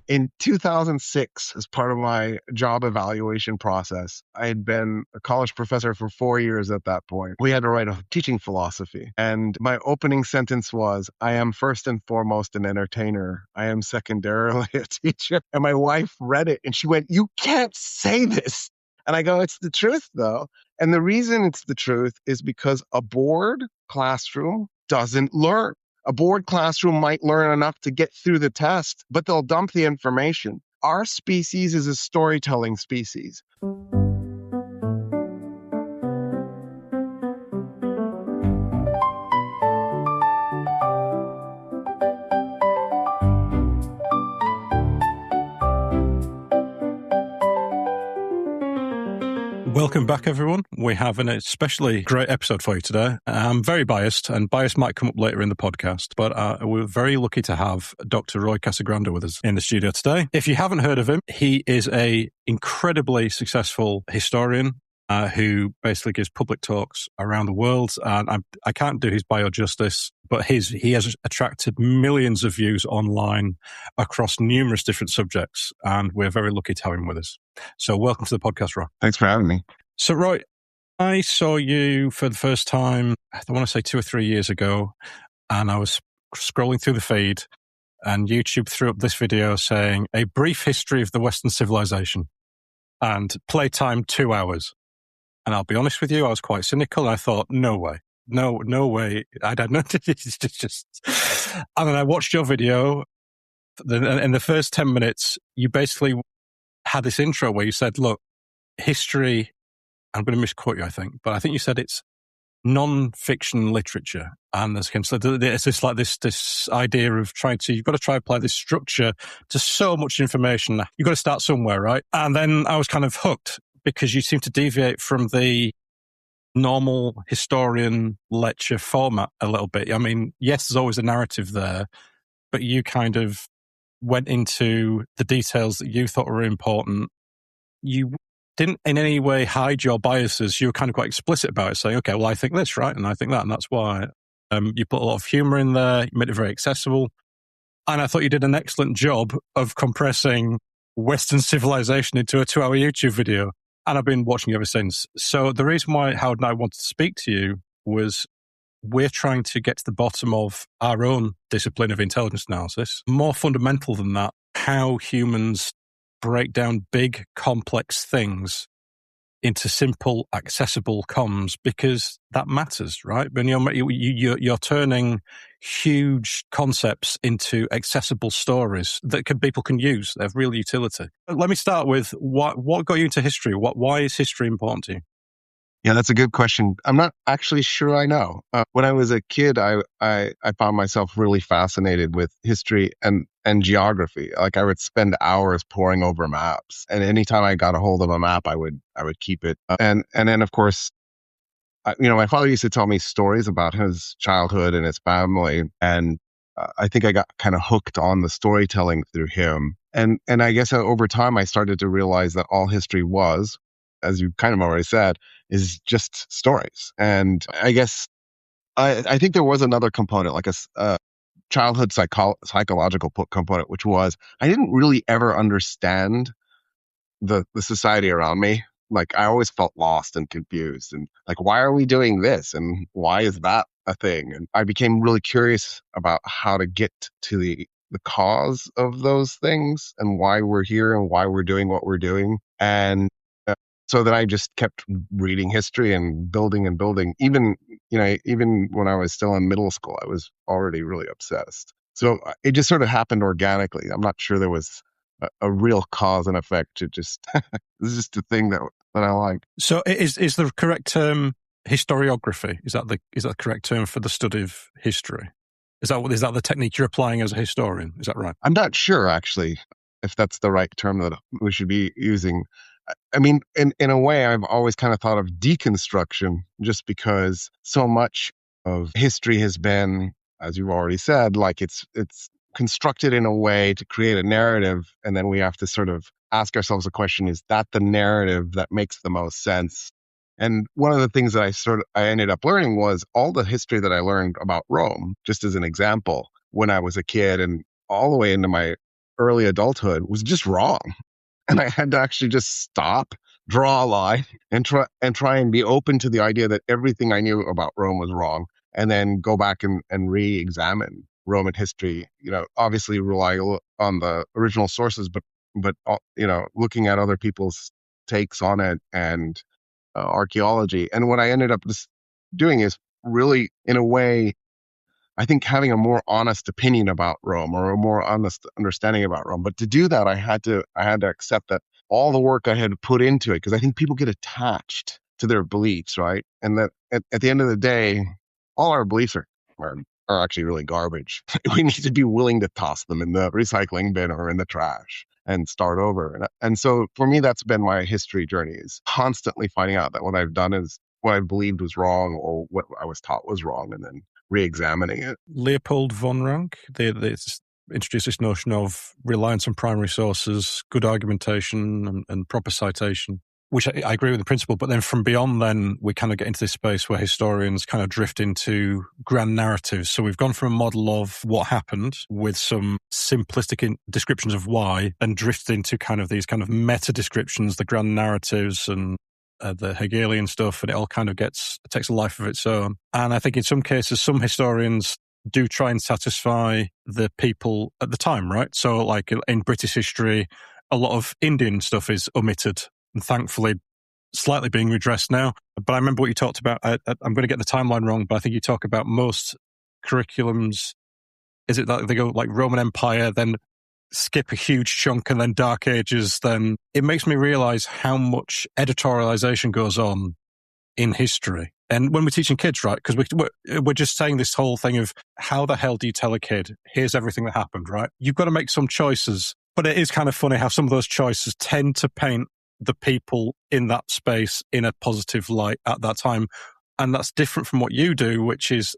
In 2006, as part of my job evaluation process, I had been a college professor for 4 years at that point. We had to write a teaching philosophy. And my opening sentence was, I am first and foremost an entertainer. I am secondarily a teacher. And my wife read it and she went, you can't say this. And I go, it's the truth, though. And the reason it's the truth is because a bored classroom doesn't learn. A bored classroom might learn enough to get through the test, but they'll dump the information. Our species is a storytelling species. Welcome back, everyone. We have an especially great episode for you today. I'm very biased, and bias might come up later in the podcast, but we're very lucky to have Dr. Roy Casagranda with us in the studio today. If you haven't heard of him, he is an incredibly successful historian who basically gives public talks around the world. And I can't do his bio justice, but he has attracted millions of views online across numerous different subjects, and we're very lucky to have him with us. So welcome to the podcast, Roy. Thanks for having me. So, Roy, I saw you for the first time, I want to say 2 or 3 years ago, and I was scrolling through the feed, and YouTube threw up this video saying, a brief history of the Western civilization, and playtime 2 hours. And I'll be honest with you, I was quite cynical. I thought, no way. No way. I don't know. It's just. And then I watched your video. In the first 10 minutes, you basically had this intro where you said, look, history, I'm going to misquote you, I think, but I think you said it's non-fiction literature. And it's this idea of you've got to try and apply this structure to so much information. You've got to start somewhere, right? And then I was kind of hooked because you seem to deviate from the normal historian lecture format a little bit. I mean, yes, there's always a narrative there, but you kind of went into the details that you thought were important. You didn't in any way hide your biases. You were kind of quite explicit about it, saying, okay, well, I think this, right? And I think that, and that's why. You put a lot of humor in there. You made it very accessible. And I thought you did an excellent job of compressing Western civilization into a 2-hour YouTube video. And I've been watching you ever since. So the reason why Howard and I wanted to speak to you was we're trying to get to the bottom of our own discipline of intelligence analysis. More fundamental than that, how humans break down big, complex things into simple, accessible comms, because that matters, right? When you're turning huge concepts into accessible stories that people can use. They have real utility. Let me start with what got you into history? Why is history important to you? Yeah, that's a good question. I'm not actually sure I know. When I was a kid, I found myself really fascinated with history and geography. Like I would spend hours poring over maps, and anytime I got a hold of a map, I would keep it. And then of course, my father used to tell me stories about his childhood and his family, and I think I got kind of hooked on the storytelling through him. And I guess over time, I started to realize that all history was, as you kind of already said, is just stories. And I guess I think there was another component, like a childhood psychological component, which was I didn't really ever understand the society around me. Like I always felt lost and confused, and like, why are we doing this, and why is that a thing? And I became really curious about how to get to the cause of those things and why we're here and why we're doing what we're doing. And so then I just kept reading history and building. Even when I was still in middle school, I was already really obsessed. So it just sort of happened organically. I'm not sure there was a real cause and effect. It just this is just a thing that I like. So is the correct term historiography? Is that the correct term for the study of history? Is that the technique you're applying as a historian? Is that right? I'm not sure actually if that's the right term that we should be using. I mean, in a way, I've always kind of thought of deconstruction, just because so much of history has been, as you've already said, like it's constructed in a way to create a narrative, and then we have to sort of ask ourselves the question: is that the narrative that makes the most sense? And one of the things that I ended up learning was all the history that I learned about Rome, just as an example, when I was a kid and all the way into my early adulthood was just wrong. And I had to actually just stop, draw a line, and try and be open to the idea that everything I knew about Rome was wrong, and then go back and re-examine Roman history. Obviously rely on the original sources, but looking at other people's takes on it and archaeology. And what I ended up just doing is really, in a way, I think having a more honest opinion about Rome, or a more honest understanding about Rome. But to do that, I had to accept that all the work I had put into it, because I think people get attached to their beliefs, right? And that at the end of the day, all our beliefs are actually really garbage. We need to be willing to toss them in the recycling bin or in the trash and start over. And so for me, that's been my history journey, is constantly finding out that what I've done is what I believed was wrong, or what I was taught was wrong, and then re-examining it. Leopold von Ranke, they introduced this notion of reliance on primary sources, good argumentation, and proper citation, which I agree with the principle. But then from beyond, then we kind of get into this space where historians kind of drift into grand narratives. So we've gone from a model of what happened with some simplistic descriptions of why, and drifted into kind of these kind of meta descriptions, the grand narratives and the Hegelian stuff, and it all kind of takes a life of its own. And I think in some cases, some historians do try and satisfy the people at the time, right? So like in British history, a lot of Indian stuff is omitted, and thankfully slightly being redressed now. But I remember what you talked about. I'm going to get the timeline wrong, but I think you talk about most curriculums. Is it that they go like Roman Empire, then skip a huge chunk, and then Dark Ages? Then it makes me realize how much editorialization goes on in history. And when we're teaching kids, right, because we're just saying this whole thing of how the hell do you tell a kid, here's everything that happened, right? You've got to make some choices. But it is kind of funny how some of those choices tend to paint the people in that space in a positive light at that time. And that's different from what you do, which is,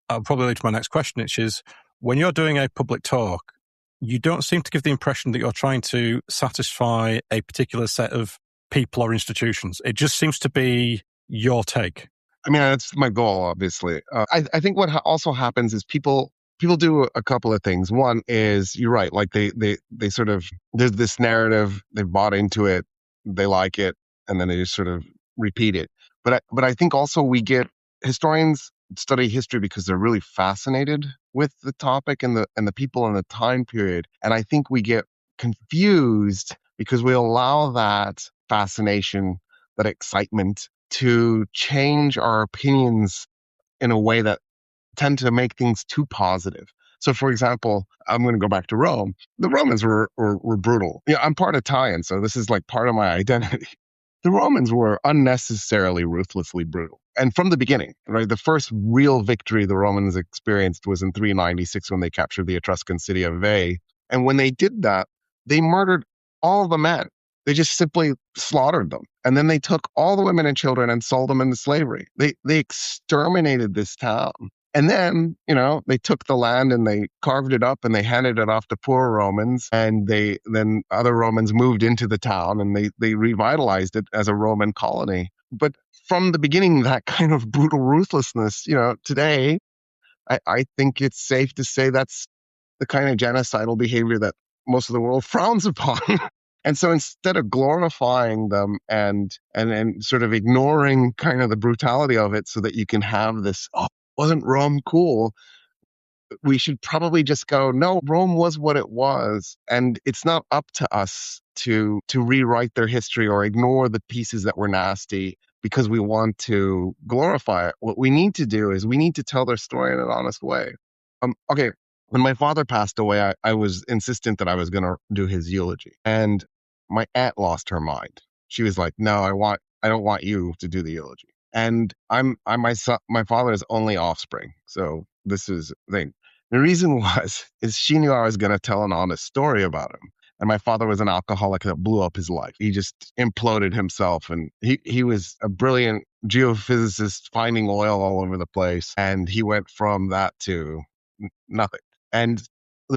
I'll probably lead to my next question, which is, when you're doing a public talk, you don't seem to give the impression that you're trying to satisfy a particular set of people or institutions. It just seems to be your take. I mean, that's my goal, obviously. I think what also happens is people do a couple of things. One is, you're right, like they sort of, there's this narrative, they've bought into it, they like it, and then they just sort of repeat it. But I think also historians study history because they're really fascinated with the topic and the people and the time period. And I think we get confused because we allow that fascination, that excitement, to change our opinions in a way that tend to make things too positive. So, for example, I'm going to go back to Rome. The Romans were brutal. I'm part Italian, so this is like part of my identity. The Romans were unnecessarily ruthlessly brutal. And from the beginning, right, the first real victory the Romans experienced was in 396 when they captured the Etruscan city of Veii. And when they did that, they murdered all the men. They just simply slaughtered them. And then they took all the women and children and sold them into slavery. They exterminated this town. And then, they took the land and they carved it up and they handed it off to poor Romans. And then other Romans moved into the town and they revitalized it as a Roman colony. But from the beginning, that kind of brutal ruthlessness, today, I think it's safe to say that's the kind of genocidal behavior that most of the world frowns upon. And so instead of glorifying them and sort of ignoring kind of the brutality of it so that you can have this, oh, wasn't Rome cool? We should probably just go, no, Rome was what it was. And it's not up to us to rewrite their history or ignore the pieces that were nasty because we want to glorify it. What we need to do is we need to tell their story in an honest way. Okay, when my father passed away, I was insistent that I was going to do his eulogy. And my aunt lost her mind. She was like, no, I don't want you to do the eulogy. And I'm my father's only offspring. So this is the thing. The reason is she knew I was going to tell an honest story about him. And my father was an alcoholic that blew up his life. He just imploded himself. And he was a brilliant geophysicist finding oil all over the place. And he went from that to nothing. And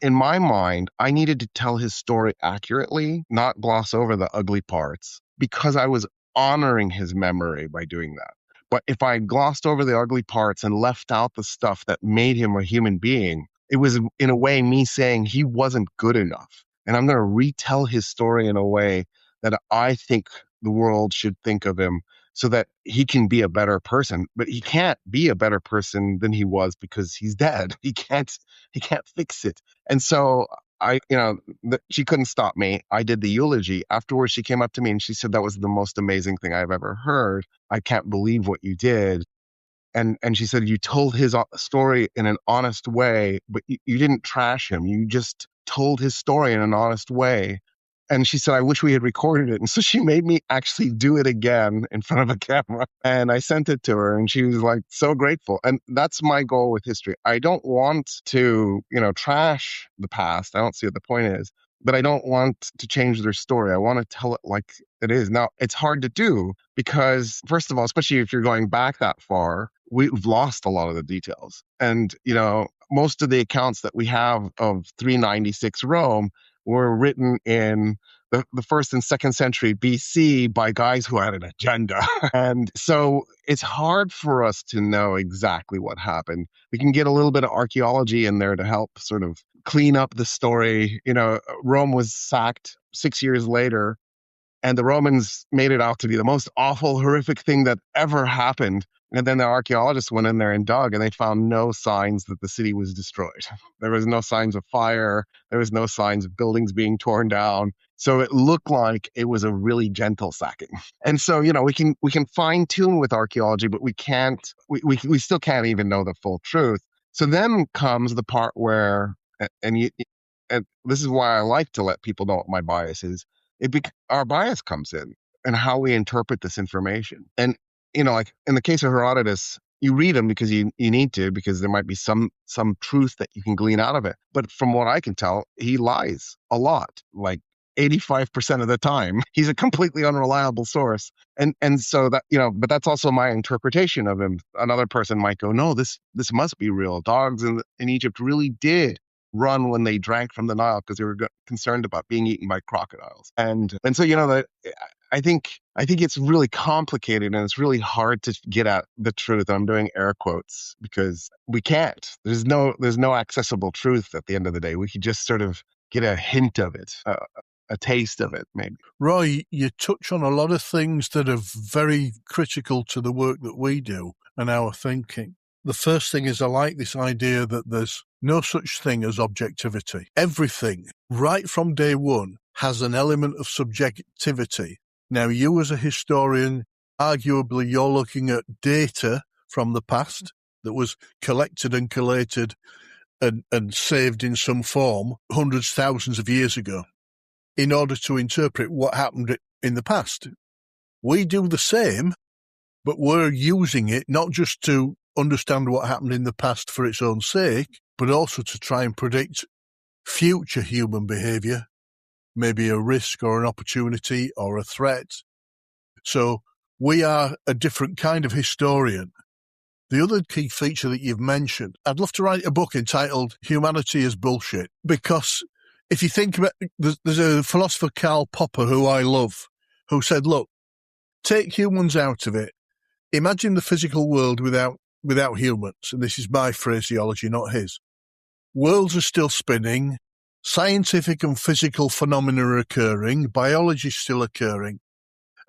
in my mind, I needed to tell his story accurately, not gloss over the ugly parts, because I was honoring his memory by doing that. But if I glossed over the ugly parts and left out the stuff that made him a human being, it was in a way me saying he wasn't good enough. And I'm going to retell his story in a way that I think the world should think of him so that he can be a better person. But he can't be a better person than he was because he's dead. He can't fix it. And so she couldn't stop me. I did the eulogy. Afterwards, she came up to me and she said, that was the most amazing thing I've ever heard. I can't believe what you did. And she said, you told his story in an honest way, but you didn't trash him. You just told his story in an honest way. And she said, I wish we had recorded it. And so she made me actually do it again in front of a camera. And I sent it to her and she was like so grateful. And that's my goal with history. I don't want to, trash the past. I don't see what the point is. But I don't want to change their story. I want to tell it like it is. Now, it's hard to do because, first of all, especially if you're going back that far, we've lost a lot of the details. And, most of the accounts that we have of 396 Rome were written in the first and second century BC by guys who had an agenda. And so it's hard for us to know exactly what happened. We can get a little bit of archaeology in there to help sort of clean up the story. Rome was sacked 6 years later, and the Romans made it out to be the most awful, horrific thing that ever happened. And then the archaeologists went in there and dug, and they found no signs that the city was destroyed. There was no signs of fire. There was no signs of buildings being torn down. So it looked like it was a really gentle sacking. And so, we can fine tune with archaeology, but we still can't even know the full truth. So then comes the part where, and this is why I like to let people know what my bias is. Our bias comes in and how we interpret this information. And, like in the case of Herodotus, you read him because you need to, because there might be some truth that you can glean out of it. But from what I can tell, he lies a lot, like 85% of the time. He's a completely unreliable source. And so that, but that's also my interpretation of him. Another person might go, no, this must be real. Dogs in Egypt really did run when they drank from the Nile because they were concerned about being eaten by crocodiles. And so, that I think it's really complicated and it's really hard to get at the truth. I'm doing air quotes because we can't. There's no accessible truth at the end of the day. We could just sort of get a hint of it, a taste of it, maybe. Roy, you touch on a lot of things that are very critical to the work that we do and our thinking. The first thing is I like this idea that there's no such thing as objectivity. Everything, right from day one, has an element of subjectivity. Now, you as a historian, arguably you're looking at data from the past that was collected and collated and saved in some form hundreds, thousands of years ago in order to interpret what happened in the past. We do the same, but we're using it not just to understand what happened in the past for its own sake, but also to try and predict future human behaviour, maybe a risk or an opportunity or a threat. So we are a different kind of historian. The other key feature that you've mentioned, I'd love to write a book entitled Humanity is Bullshit, because if you think about, there's a philosopher, Karl Popper, who I love, who said, look, take humans out of it. Imagine the physical world without humans. And this is my phraseology, not his. Worlds are still spinning. Scientific and physical phenomena are occurring. Biology is still occurring.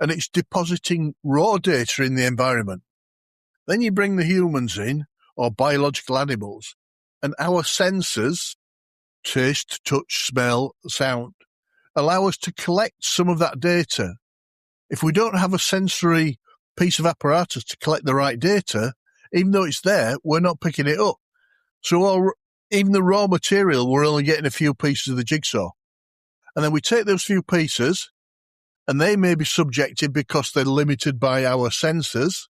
And it's depositing raw data in the environment. Then you bring the humans in, or biological animals, and our senses, taste, touch, smell, sound, allow us to collect some of that data. If we don't have a sensory piece of apparatus to collect the right data, even though it's there, we're not picking it up. So even the raw material, we're only getting a few pieces of the jigsaw. And then we take those few pieces, and they may be subjective because they're limited by our senses.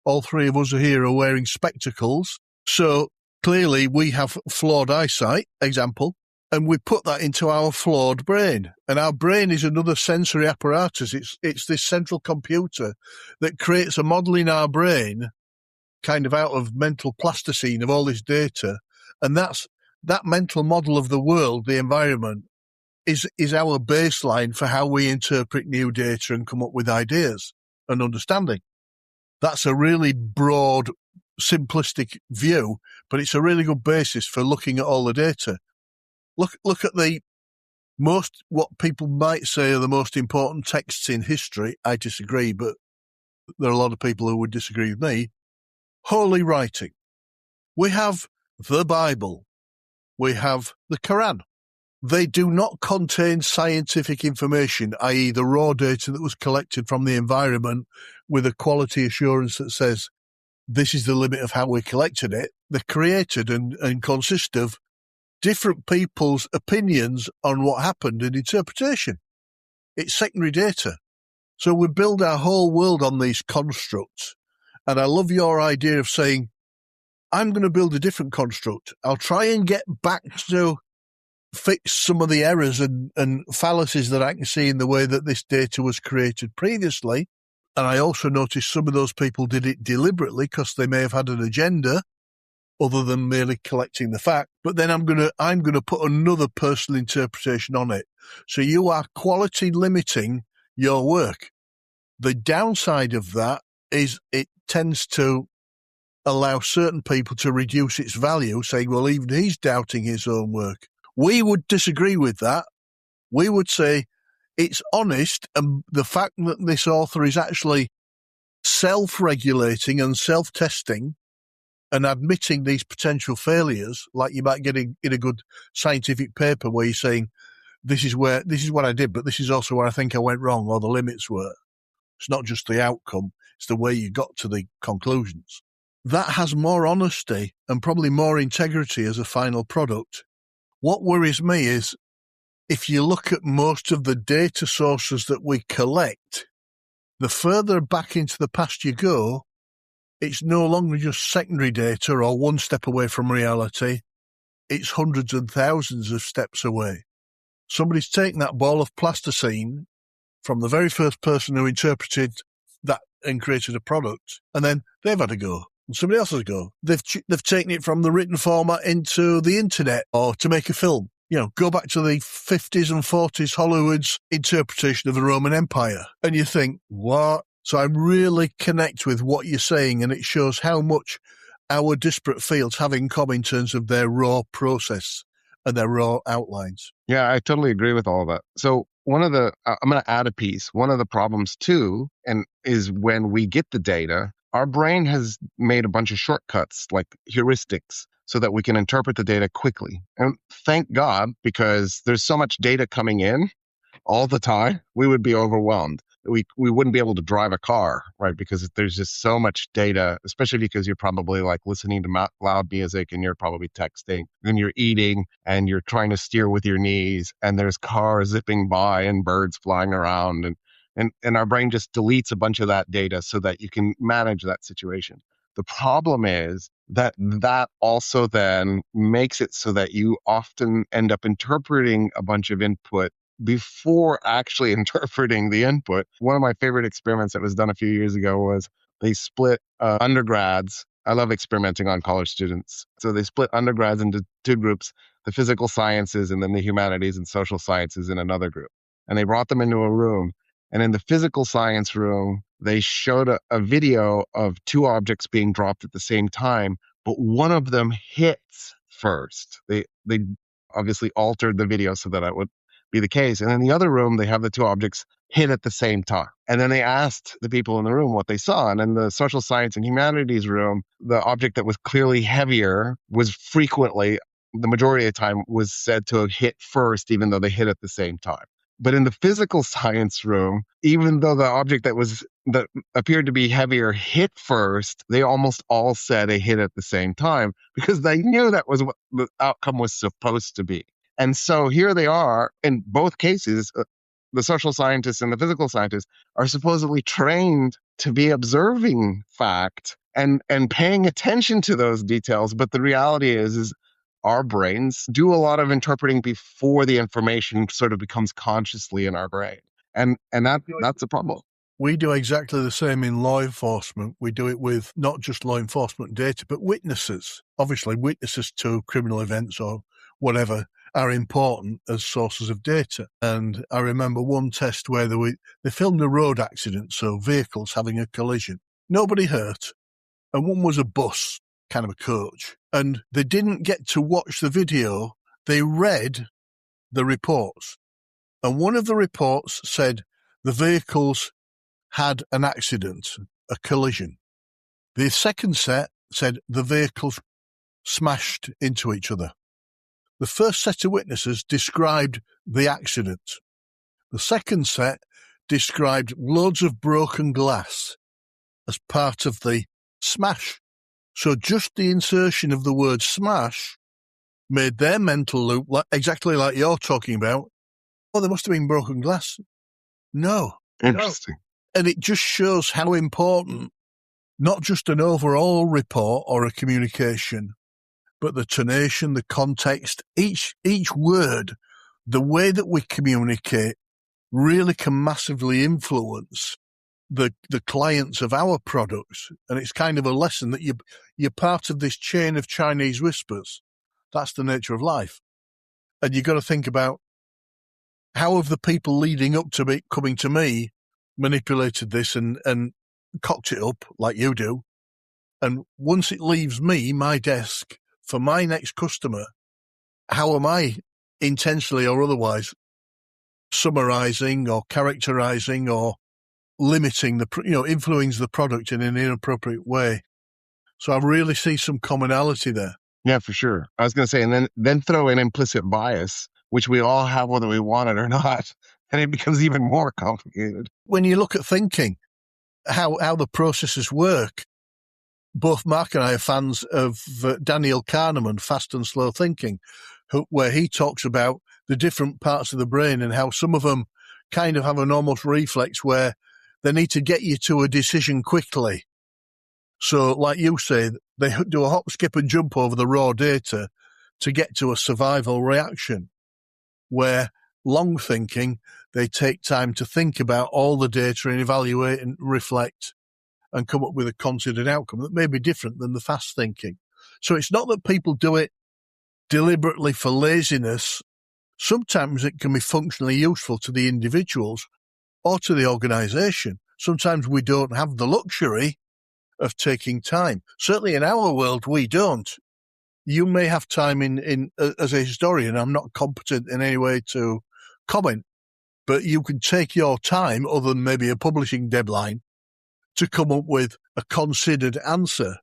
All three of us are here are wearing spectacles. So clearly we have flawed eyesight, example, and we put that into our flawed brain. And our brain is another sensory apparatus. It's this central computer that creates a model in our brain, kind of out of mental plasticine of all this data. And that mental model of the world, the environment, is our baseline for how we interpret new data and come up with ideas and understanding. That's a really broad simplistic view, but it's a really good basis for looking at all the data. Look at what people might say are the most important texts in history. I disagree, but there are a lot of people who would disagree with me. Holy writing. We have the Bible. We have the Quran. They do not contain scientific information, i.e. the raw data that was collected from the environment with a quality assurance that says this is the limit of how we collected it. They're created and consist of different people's opinions on what happened and interpretation. It's secondary data. So we build our whole world on these constructs. And I love your idea of saying, I'm going to build a different construct. I'll try and get back to fix some of the errors and fallacies that I can see in the way that this data was created previously. And I also noticed some of those people did it deliberately because they may have had an agenda other than merely collecting the fact. But then I'm going to put another personal interpretation on it. So you are quality limiting your work. The downside of that is it tends to allow certain people to reduce its value, saying, well, even he's doubting his own work. We would disagree with that. We would say it's honest, and the fact that this author is actually self-regulating and self-testing and admitting these potential failures, like you might get in a good scientific paper where you're saying, this is what I did, but this is also where I think I went wrong or the limits were. It's not just the outcome, it's the way you got to the conclusions. That has more honesty and probably more integrity as a final product. What worries me is if you look at most of the data sources that we collect, the further back into the past you go, it's no longer just secondary data or one step away from reality. It's hundreds and thousands of steps away. Somebody's taken that ball of plasticine from the very first person who interpreted that and created a product, and then they've had a go. And somebody else has a go. They've taken it from the written format into the internet or to make a film. Go back to the 50s and 40s Hollywood's interpretation of the Roman Empire. And you think, what? So I really connect with what you're saying, and it shows how much our disparate fields have in common in terms of their raw process and their raw outlines. Yeah, I totally agree with all of that. So I'm going to add a piece. One of the problems too, is when we get the data, our brain has made a bunch of shortcuts like heuristics so that we can interpret the data quickly. And thank God, because there's so much data coming in all the time, we would be overwhelmed. We wouldn't be able to drive a car, right? Because there's just so much data, especially because you're probably like listening to loud music and you're probably texting and you're eating and you're trying to steer with your knees and there's cars zipping by and birds flying around and our brain just deletes a bunch of that data so that you can manage that situation. The problem is that also then makes it so that you often end up interpreting a bunch of input before actually interpreting the input. One of my favorite experiments that was done a few years ago was they split undergrads. I love experimenting on college students. So they split undergrads into two groups, the physical sciences and then the humanities and social sciences in another group. And they brought them into a room. And in the physical science room, they showed a video of two objects being dropped at the same time, but one of them hits first. They obviously altered the video so that it would be the case. And in the other room, they have the two objects hit at the same time. And then they asked the people in the room what they saw. And in the social science and humanities room, the object that was clearly heavier was frequently, the majority of the time, was said to have hit first, even though they hit at the same time. But in the physical science room, even though the object that appeared to be heavier hit first, they almost all said it hit at the same time because they knew that was what the outcome was supposed to be. And so here they are, in both cases, the social scientists and the physical scientists are supposedly trained to be observing fact and paying attention to those details. But the reality is our brains do a lot of interpreting before the information sort of becomes consciously in our brain. And that's a problem. We do exactly the same in law enforcement. We do it with not just law enforcement data, but witnesses. Obviously, witnesses to criminal events or whatever are important as sources of data. And I remember one test where they filmed a road accident, so vehicles having a collision. Nobody hurt. and one was a bus, kind of a coach. And they didn't get to watch the video. They read the reports. And one of the reports said the vehicles had an accident, a collision. The second set said the vehicles smashed into each other. The first set of witnesses described the accident. The second set described loads of broken glass as part of the smash. So just the insertion of the word smash made their mental loop exactly like you're talking about. Oh, there must have been broken glass. No. Interesting. And it just shows how important not just an overall report or a communication, but the tonation, the context, each word, the way that we communicate really can massively influence the clients of our products. And it's kind of a lesson that you're part of this chain of Chinese whispers. That's the nature of life. And you've got to think about how have the people leading up to it coming to me manipulated this and cocked it up like you do. And once it leaves me, my desk, for my next customer, how am I intentionally or otherwise summarizing or characterizing or limiting influencing the product in an inappropriate way? So I really see some commonality there. Yeah, for sure. I was going to say, and then throw in implicit bias, which we all have whether we want it or not, and it becomes even more complicated. When you look at thinking, how the processes work, both Mark and I are fans of Daniel Kahneman, Fast and Slow Thinking, where he talks about the different parts of the brain and how some of them kind of have an almost reflex where they need to get you to a decision quickly. So, like you say, they do a hop, skip and jump over the raw data to get to a survival reaction, where long thinking, they take time to think about all the data and evaluate and reflect and come up with a considered outcome that may be different than the fast thinking. So it's not that people do it deliberately for laziness. Sometimes it can be functionally useful to the individuals or to the organisation. Sometimes we don't have the luxury of taking time. Certainly in our world, we don't. You may have time in as a historian. I'm not competent in any way to comment, but you can take your time, other than maybe a publishing deadline, to come up with a considered answer.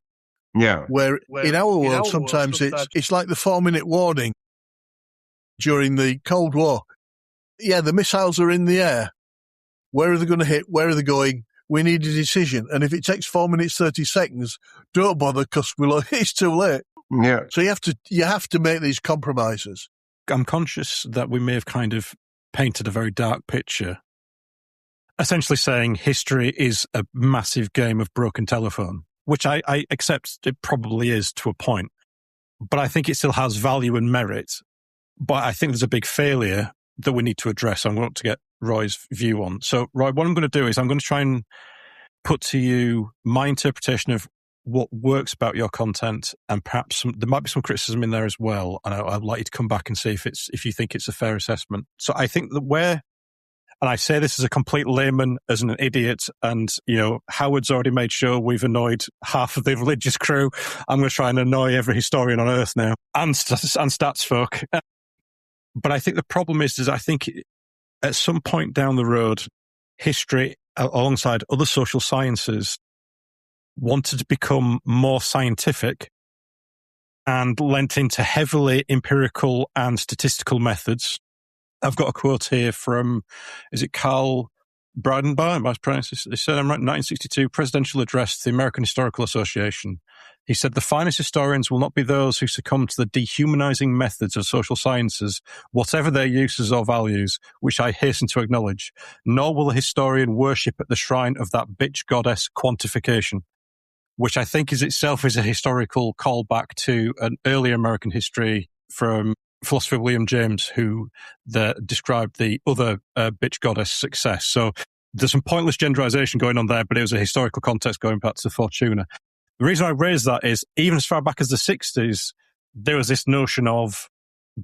Yeah. Where in our world, sometimes it's like the 4-minute warning during the Cold War. Yeah, the missiles are in the air. Where are they going to hit? Where are they going? We need a decision. And if it takes 4 minutes, 30 seconds, don't bother because it's too late. Yeah. So you have to make these compromises. I'm conscious that we may have kind of painted a very dark picture, essentially saying history is a massive game of broken telephone, which I accept it probably is to a point. But I think it still has value and merit. But I think there's a big failure that we need to address. I want to get Roy's view on. So, Roy, what I'm going to do is I'm going to try and put to you my interpretation of what works about your content, and perhaps there might be some criticism in there as well. And I'd like you to come back and see if you think it's a fair assessment. So I think that and I say this as a complete layman, as an idiot, and, Howard's already made sure we've annoyed half of the religious crew. I'm going to try and annoy every historian on earth now, and stats folk. But I think the problem is I think at some point down the road, history, alongside other social sciences, wanted to become more scientific and lent into heavily empirical and statistical methods. I've got a quote here from, is it Carl Bradenbar? Am I pronouncing his surname right? 1962 presidential address to the American Historical Association. He said, "The finest historians will not be those who succumb to the dehumanizing methods of social sciences, whatever their uses or values, which I hasten to acknowledge, nor will a historian worship at the shrine of that bitch goddess quantification," which I think is itself is a historical callback to an earlier American history from philosopher William James, who described the other bitch goddess success. So there's some pointless genderization going on there, but it was a historical context going back to Fortuna. The reason I raise that is even as far back as the 60s, there was this notion of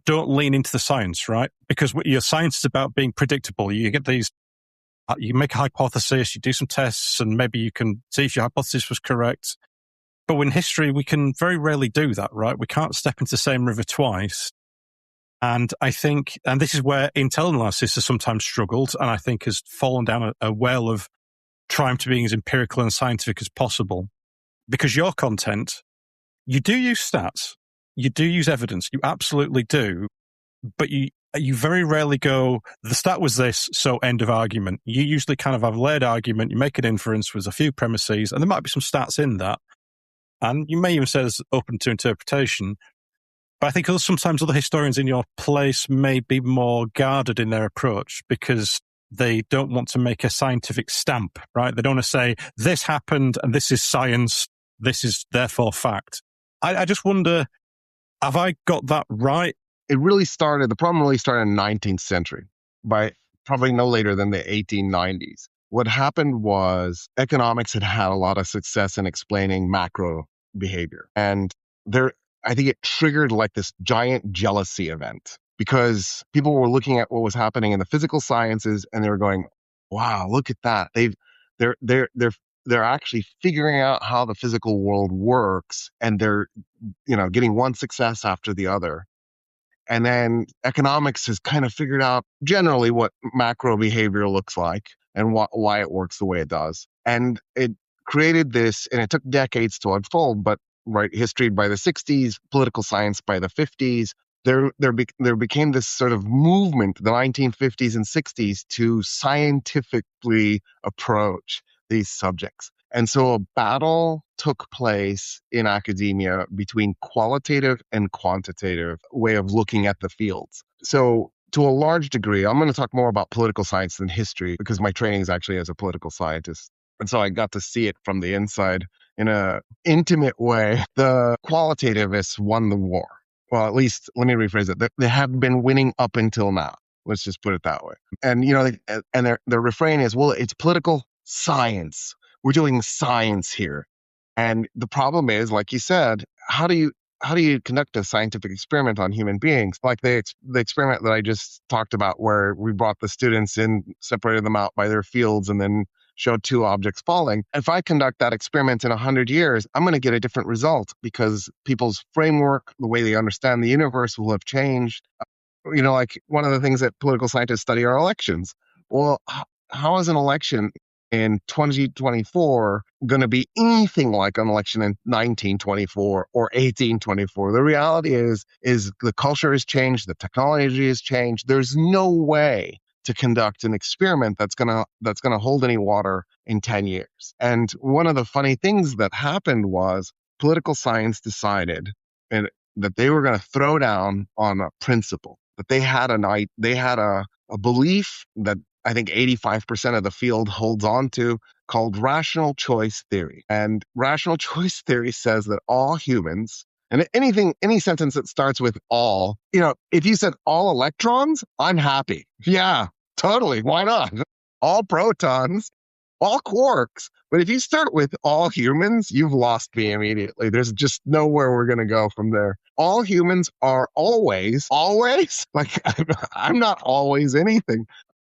don't lean into the science, right? Because your science is about being predictable. You get these, you make a hypothesis, you do some tests, and maybe you can see if your hypothesis was correct. But in history, we can very rarely do that, right? We can't step into the same river twice. And I think, and this is where intel analysis has sometimes struggled, and I think has fallen down a well of trying to be as empirical and scientific as possible. Because your content, you do use stats, you do use evidence, you absolutely do, but you very rarely go, the stat was this, so end of argument. You usually kind of have a layered argument, you make an inference with a few premises, and there might be some stats in that. And you may even say it's open to interpretation. But I think sometimes other historians in your place may be more guarded in their approach because they don't want to make a scientific stamp, right? They don't want to say, this happened and this is science, this is therefore fact. I just wonder, have I got that right? The problem really started in the 19th century, by probably no later than the 1890s. What happened was economics had a lot of success in explaining macro behavior. And I think it triggered like this giant jealousy event because people were looking at what was happening in the physical sciences and they were going, wow, look at that. They're actually figuring out how the physical world works, and they're, getting one success after the other. And then economics has kind of figured out generally what macro behavior looks like and why it works the way it does. And it created this, and it took decades to unfold, but history by the 60s, political science by the 50s, there became this sort of movement, the 1950s and 60s, to scientifically approach these subjects. And so a battle took place in academia between qualitative and quantitative way of looking at the fields. So to a large degree, I'm going to talk more about political science than history because my training is actually as a political scientist. And so I got to see it from the inside in an intimate way. The qualitativists won the war. Well, at least, let me rephrase it. They have been winning up until now. Let's just put it that way. And, and their refrain is, well, it's political science. We're doing science here. And the problem is, like you said, how do you conduct a scientific experiment on human beings? Like the experiment that I just talked about, where we brought the students in, separated them out by their fields, and then showed two objects falling. If I conduct that experiment in 100 years, I'm going to get a different result because people's framework, the way they understand the universe will have changed. Like one of the things that political scientists study are elections. Well, how is an election in 2024 going to be anything like an election in 1924 or 1824? The reality is the culture has changed, the technology has changed. There's no way to conduct an experiment that's gonna hold any water in 10 years. And one of the funny things that happened was political science decided that they were going to throw down on a principle, that they had a belief that I think 85% of the field holds on to, called rational choice theory. And rational choice theory says that all humans, and any sentence that starts with all, if you said all electrons, I'm happy. Yeah, totally. Why not? All protons, all quarks. But if you start with all humans, you've lost me immediately. There's just nowhere we're going to go from there. All humans are always, like I'm not always anything.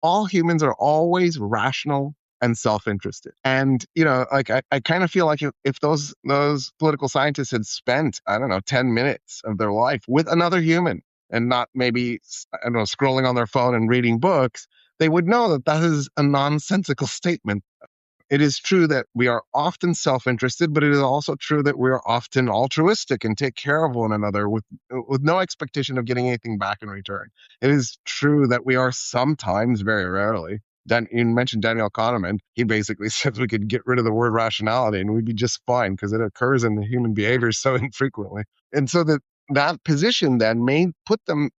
All humans are always rational and self-interested. And, I kind of feel like if those political scientists had spent, 10 minutes of their life with another human and not maybe, scrolling on their phone and reading books, they would know that is a nonsensical statement. It is true that we are often self-interested, but it is also true that we are often altruistic and take care of one another with no expectation of getting anything back in return. It is true that we are sometimes, very rarely, you mentioned Daniel Kahneman, he basically says we could get rid of the word rationality and we'd be just fine because it occurs in the human behavior so infrequently. And so that position then made them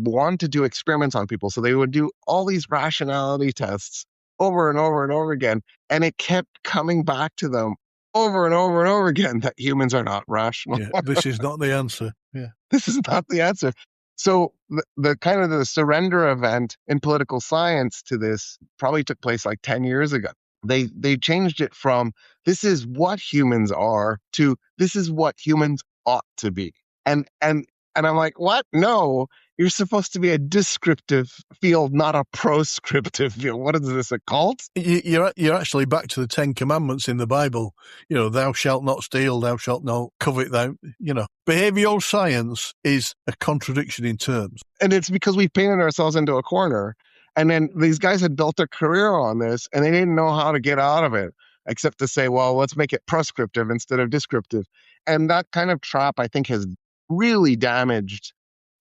want to do experiments on people. So they would do all these rationality tests over and over and over again. And it kept coming back to them over and over and over again that humans are not rational. Yeah, this is not the answer. Yeah. This is not the answer. So the kind of the surrender event in political science to this probably took place like 10 years ago. They changed it from this is what humans are to this is what humans ought to be. And I'm like, what? No, You're supposed to be a descriptive field, not a proscriptive field. What is this, a cult? You're actually back to the 10 Commandments in the Bible. Thou shalt not steal, thou shalt not covet, Behavioural science is a contradiction in terms. And it's because we painted ourselves into a corner. And then these guys had built their career on this, and they didn't know how to get out of it, except to say, well, let's make it prescriptive instead of descriptive. And that kind of trap, I think, has really damaged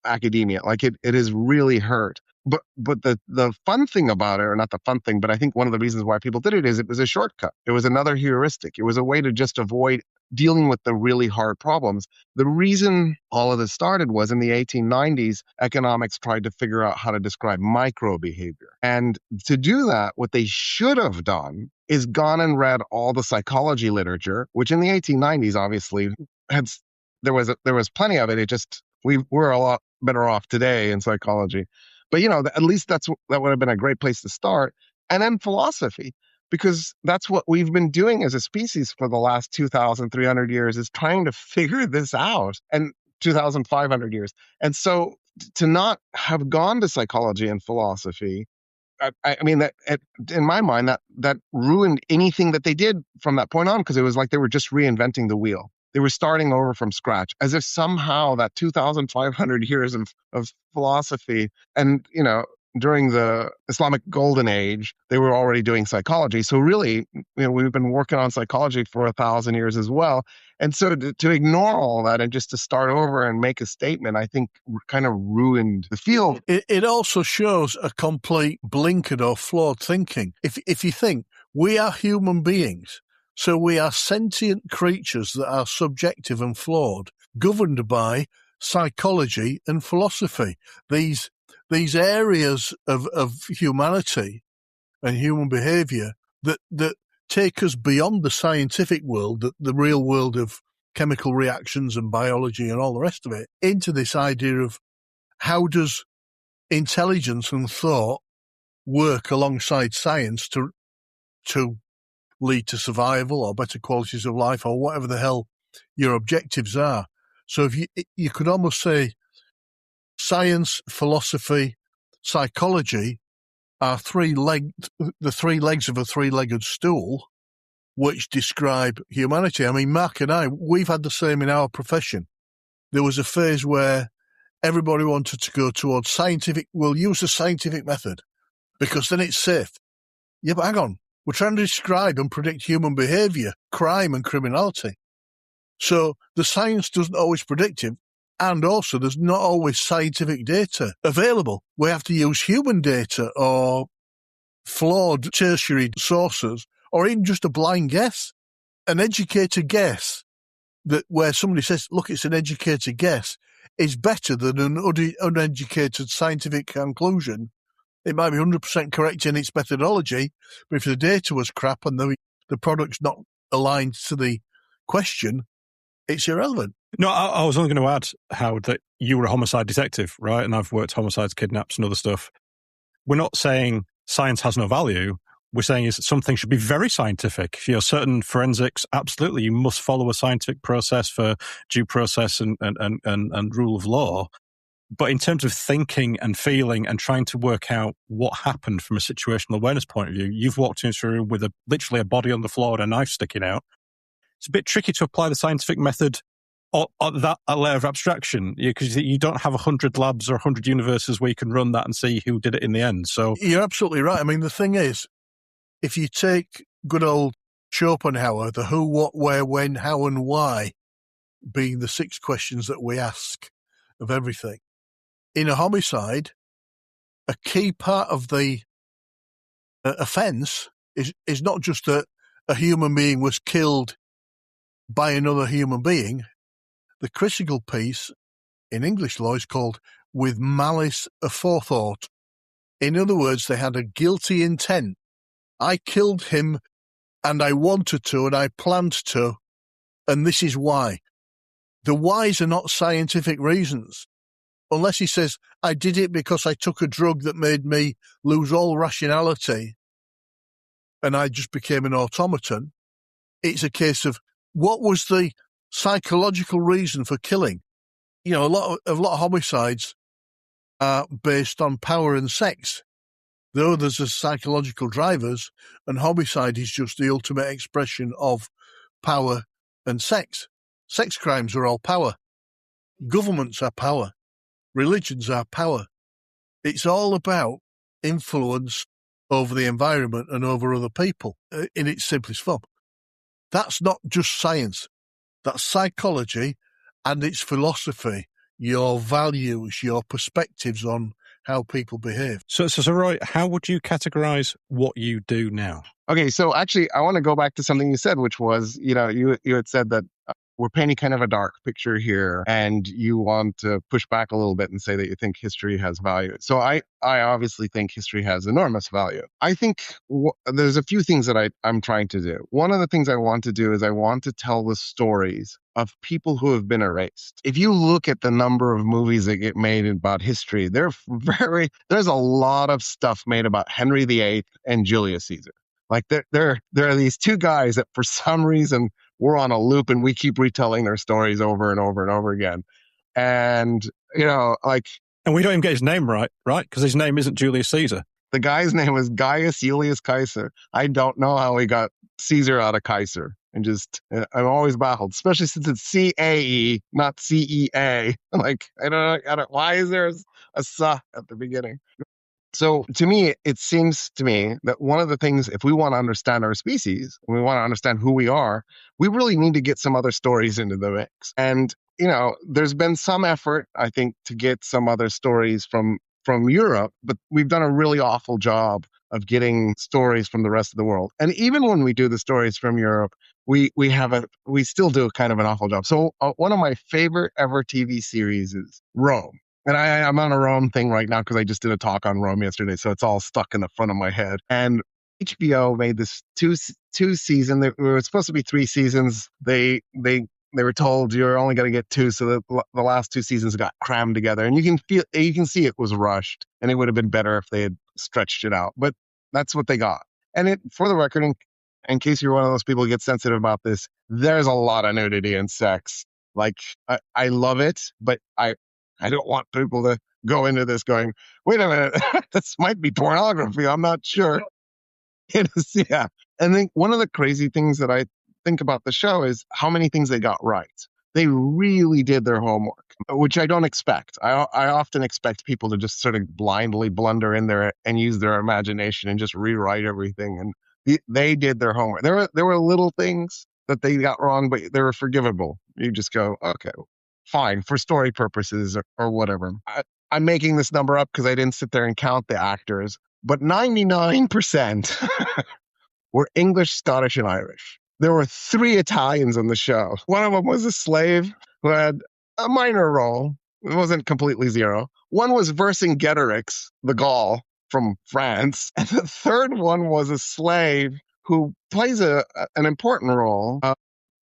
academia. Like it has really hurt. But the fun thing about it, or not the fun thing, but I think one of the reasons why people did it is it was a shortcut. It was another heuristic. It was a way to just avoid dealing with the really hard problems. The reason all of this started was in the 1890s, economics tried to figure out how to describe micro behavior. And to do that, what they should have done is gone and read all the psychology literature, which in the 1890s, obviously, there was plenty of it. It just, we're a lot better off today in psychology. But, at least that would have been a great place to start. And then philosophy, because that's what we've been doing as a species for the last 2,300 years, is trying to figure this out, and 2,500 years. And so to not have gone to psychology and philosophy, I mean, that in my mind, that ruined anything that they did from that point on, because it was like they were just reinventing the wheel. They were starting over from scratch, as if somehow that 2,500 years of philosophy, and, during the Islamic Golden Age, they were already doing psychology. So really, we've been working on psychology for 1,000 years as well. And so to ignore all that and just to start over and make a statement, I think kind of ruined the field. It also shows a complete blinkered or flawed thinking. If you think we are human beings, so we are sentient creatures that are subjective and flawed, governed by psychology and philosophy. These areas of humanity and human behaviour that take us beyond the scientific world, the real world of chemical reactions and biology and all the rest of it, into this idea of how does intelligence and thought work alongside science to lead to survival or better qualities of life or whatever the hell your objectives are. So if you could almost say science, philosophy, psychology are the three legs of a three-legged stool which describe humanity. I mean, Mark and I, we've had the same in our profession. There was a phase where everybody wanted to go towards we'll use the scientific method because then it's safe. Yeah, but hang on. We're trying to describe and predict human behaviour, crime and criminality. So the science doesn't always predict it, and also there's not always scientific data available. We have to use human data or flawed tertiary sources or even just a blind guess. An educated guess where somebody says, look, it's an educated guess, is better than an uneducated scientific conclusion. It might be 100% correct in its methodology, but if the data was crap and the product's not aligned to the question, it's irrelevant. No, I was only going to add, Howard, that you were a homicide detective, right? And I've worked homicides, kidnaps and other stuff. We're not saying science has no value. We're saying is that something should be very scientific. If you're certain forensics, absolutely, you must follow a scientific process for due process and rule of law. But in terms of thinking and feeling and trying to work out what happened from a situational awareness point of view, you've walked into a room with literally a body on the floor and a knife sticking out. It's a bit tricky to apply the scientific method or that layer of abstraction, because you don't have 100 labs or 100 universes where you can run that and see who did it in the end. So you're absolutely right. I mean, the thing is, if you take good old Schopenhauer, the who, what, where, when, how and why being the 6 questions that we ask of everything, in a homicide, a key part of the offence is not just that a human being was killed by another human being. The critical piece in English law is called with malice aforethought. In other words, they had a guilty intent. I killed him and I wanted to and I planned to, and this is why. The whys are not scientific reasons. Unless he says, I did it because I took a drug that made me lose all rationality and I just became an automaton. It's a case of what was the psychological reason for killing? A lot of homicides, are based on power and sex. Though there's a psychological drivers, and homicide is just the ultimate expression of power and sex. Sex crimes are all power. Governments are power. Religions are power. It's all about influence over the environment and over other people in its simplest form. That's not just science. That's psychology and it's philosophy, your values, your perspectives on how people behave. So Roy, how would you categorize what you do now? Okay, so actually, I want to go back to something you said, which was, you had said that we're painting kind of a dark picture here, and you want to push back a little bit and say that you think history has value. So I obviously think history has enormous value. I think there's a few things that I'm trying to do. One of the things I want to do is I want to tell the stories of people who have been erased. If you look at the number of movies that get made about history, there's a lot of stuff made about Henry VIII and Julius Caesar. Like there are these two guys that for some reason we're on a loop and we keep retelling their stories over and over and over again. And, and we don't even get his name right? Because his name isn't Julius Caesar. The guy's name was Gaius Julius Caesar. I don't know how he got Caesar out of Kaiser. And I'm always baffled, especially since it's C-A-E, not C-E-A. Like, I don't know, why is there a "sa" at the beginning? So to me, it seems to me that one of the things, if we want to understand our species, we want to understand who we are, we really need to get some other stories into the mix. And, there's been some effort, I think, to get some other stories from Europe, but we've done a really awful job of getting stories from the rest of the world. And even when we do the stories from Europe, we still do kind of an awful job. So one of my favorite ever TV series is Rome. And I'm on a Rome thing right now because I just did a talk on Rome yesterday, so it's all stuck in the front of my head. And HBO made this two season. There were supposed to be 3 seasons. They were told you're only going to get 2, so the last 2 seasons got crammed together. And you can see it was rushed, and it would have been better if they had stretched it out. But that's what they got. And for the record, in case you're one of those people who get sensitive about this, there's a lot of nudity and sex. Like I love it, but I don't want people to go into this going, wait a minute, this might be pornography. I'm not sure. Yeah. And then one of the crazy things that I think about the show is how many things they got right. They really did their homework, which I don't expect. I often expect people to just sort of blindly blunder in there and use their imagination and just rewrite everything. And they did their homework. There were little things that they got wrong, but they were forgivable. You just go, okay, fine, for story purposes or whatever. I'm making this number up because I didn't sit there and count the actors, but 99% were English, Scottish, and Irish. There were 3 Italians on the show. One of them was a slave who had a minor role. It wasn't completely zero. One was Vercingetorix, the Gaul from France. And the third one was a slave who plays an important role.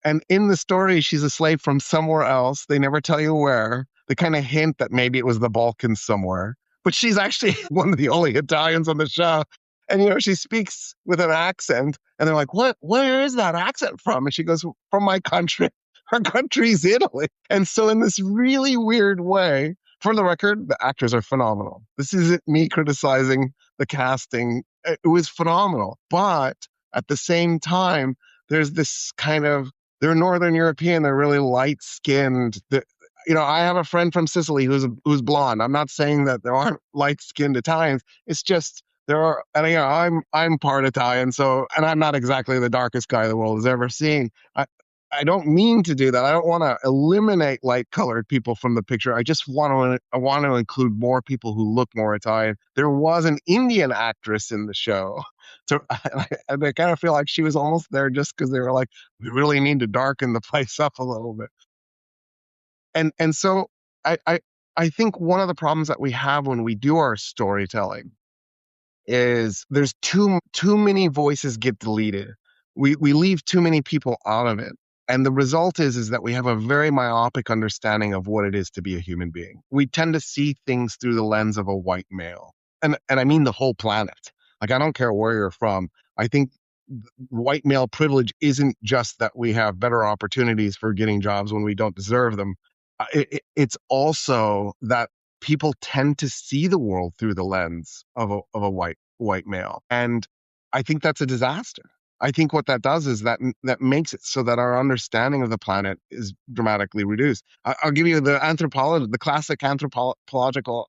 And in the story, she's a slave from somewhere else. They never tell you where. They kind of hint that maybe it was the Balkans somewhere. But she's actually one of the only Italians on the show. And, she speaks with an accent. And they're like, where is that accent from? And she goes, from my country. Her country's Italy. And so in this really weird way, for the record, the actors are phenomenal. This isn't me criticizing the casting. It was phenomenal. But at the same time, there's this kind of, they're Northern European, they're really light-skinned. I have a friend from Sicily who's blonde. I'm not saying that there aren't light-skinned Italians. It's just there are, and I'm part Italian, so, and I'm not exactly the darkest guy the world has ever seen. I don't mean to do that. I don't want to eliminate light-colored people from the picture. I just want to include more people who look more Italian. There was an Indian actress in the show. So I kind of feel like she was almost there just because they were like, we really need to darken the place up a little bit. And so I think one of the problems that we have when we do our storytelling is there's too many voices get deleted. We leave too many people out of it. And the result is that we have a very myopic understanding of what it is to be a human being. We tend to see things through the lens of a white male. And I mean the whole planet. Like, I don't care where you're from. I think white male privilege isn't just that we have better opportunities for getting jobs when we don't deserve them. It's also that people tend to see the world through the lens of a white male. And I think that's a disaster. I think what that does is that makes it so that our understanding of the planet is dramatically reduced. I'll give you the classic anthropological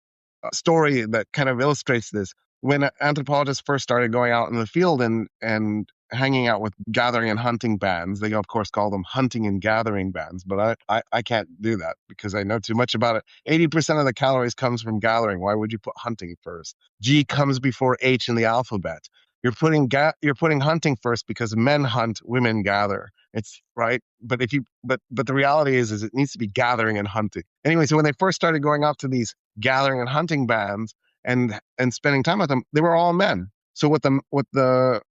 story that kind of illustrates this. When anthropologists first started going out in the field and hanging out with gathering and hunting bands, they of course call them hunting and gathering bands, but I can't do that because I know too much about it. 80% of the calories comes from gathering. Why would you put hunting first? G comes before H in the alphabet. You're putting hunting first because men hunt, women gather. It's right, but the reality is it needs to be gathering and hunting. Anyway, so when they first started going out to these gathering and hunting bands and spending time with them, they were all men. So what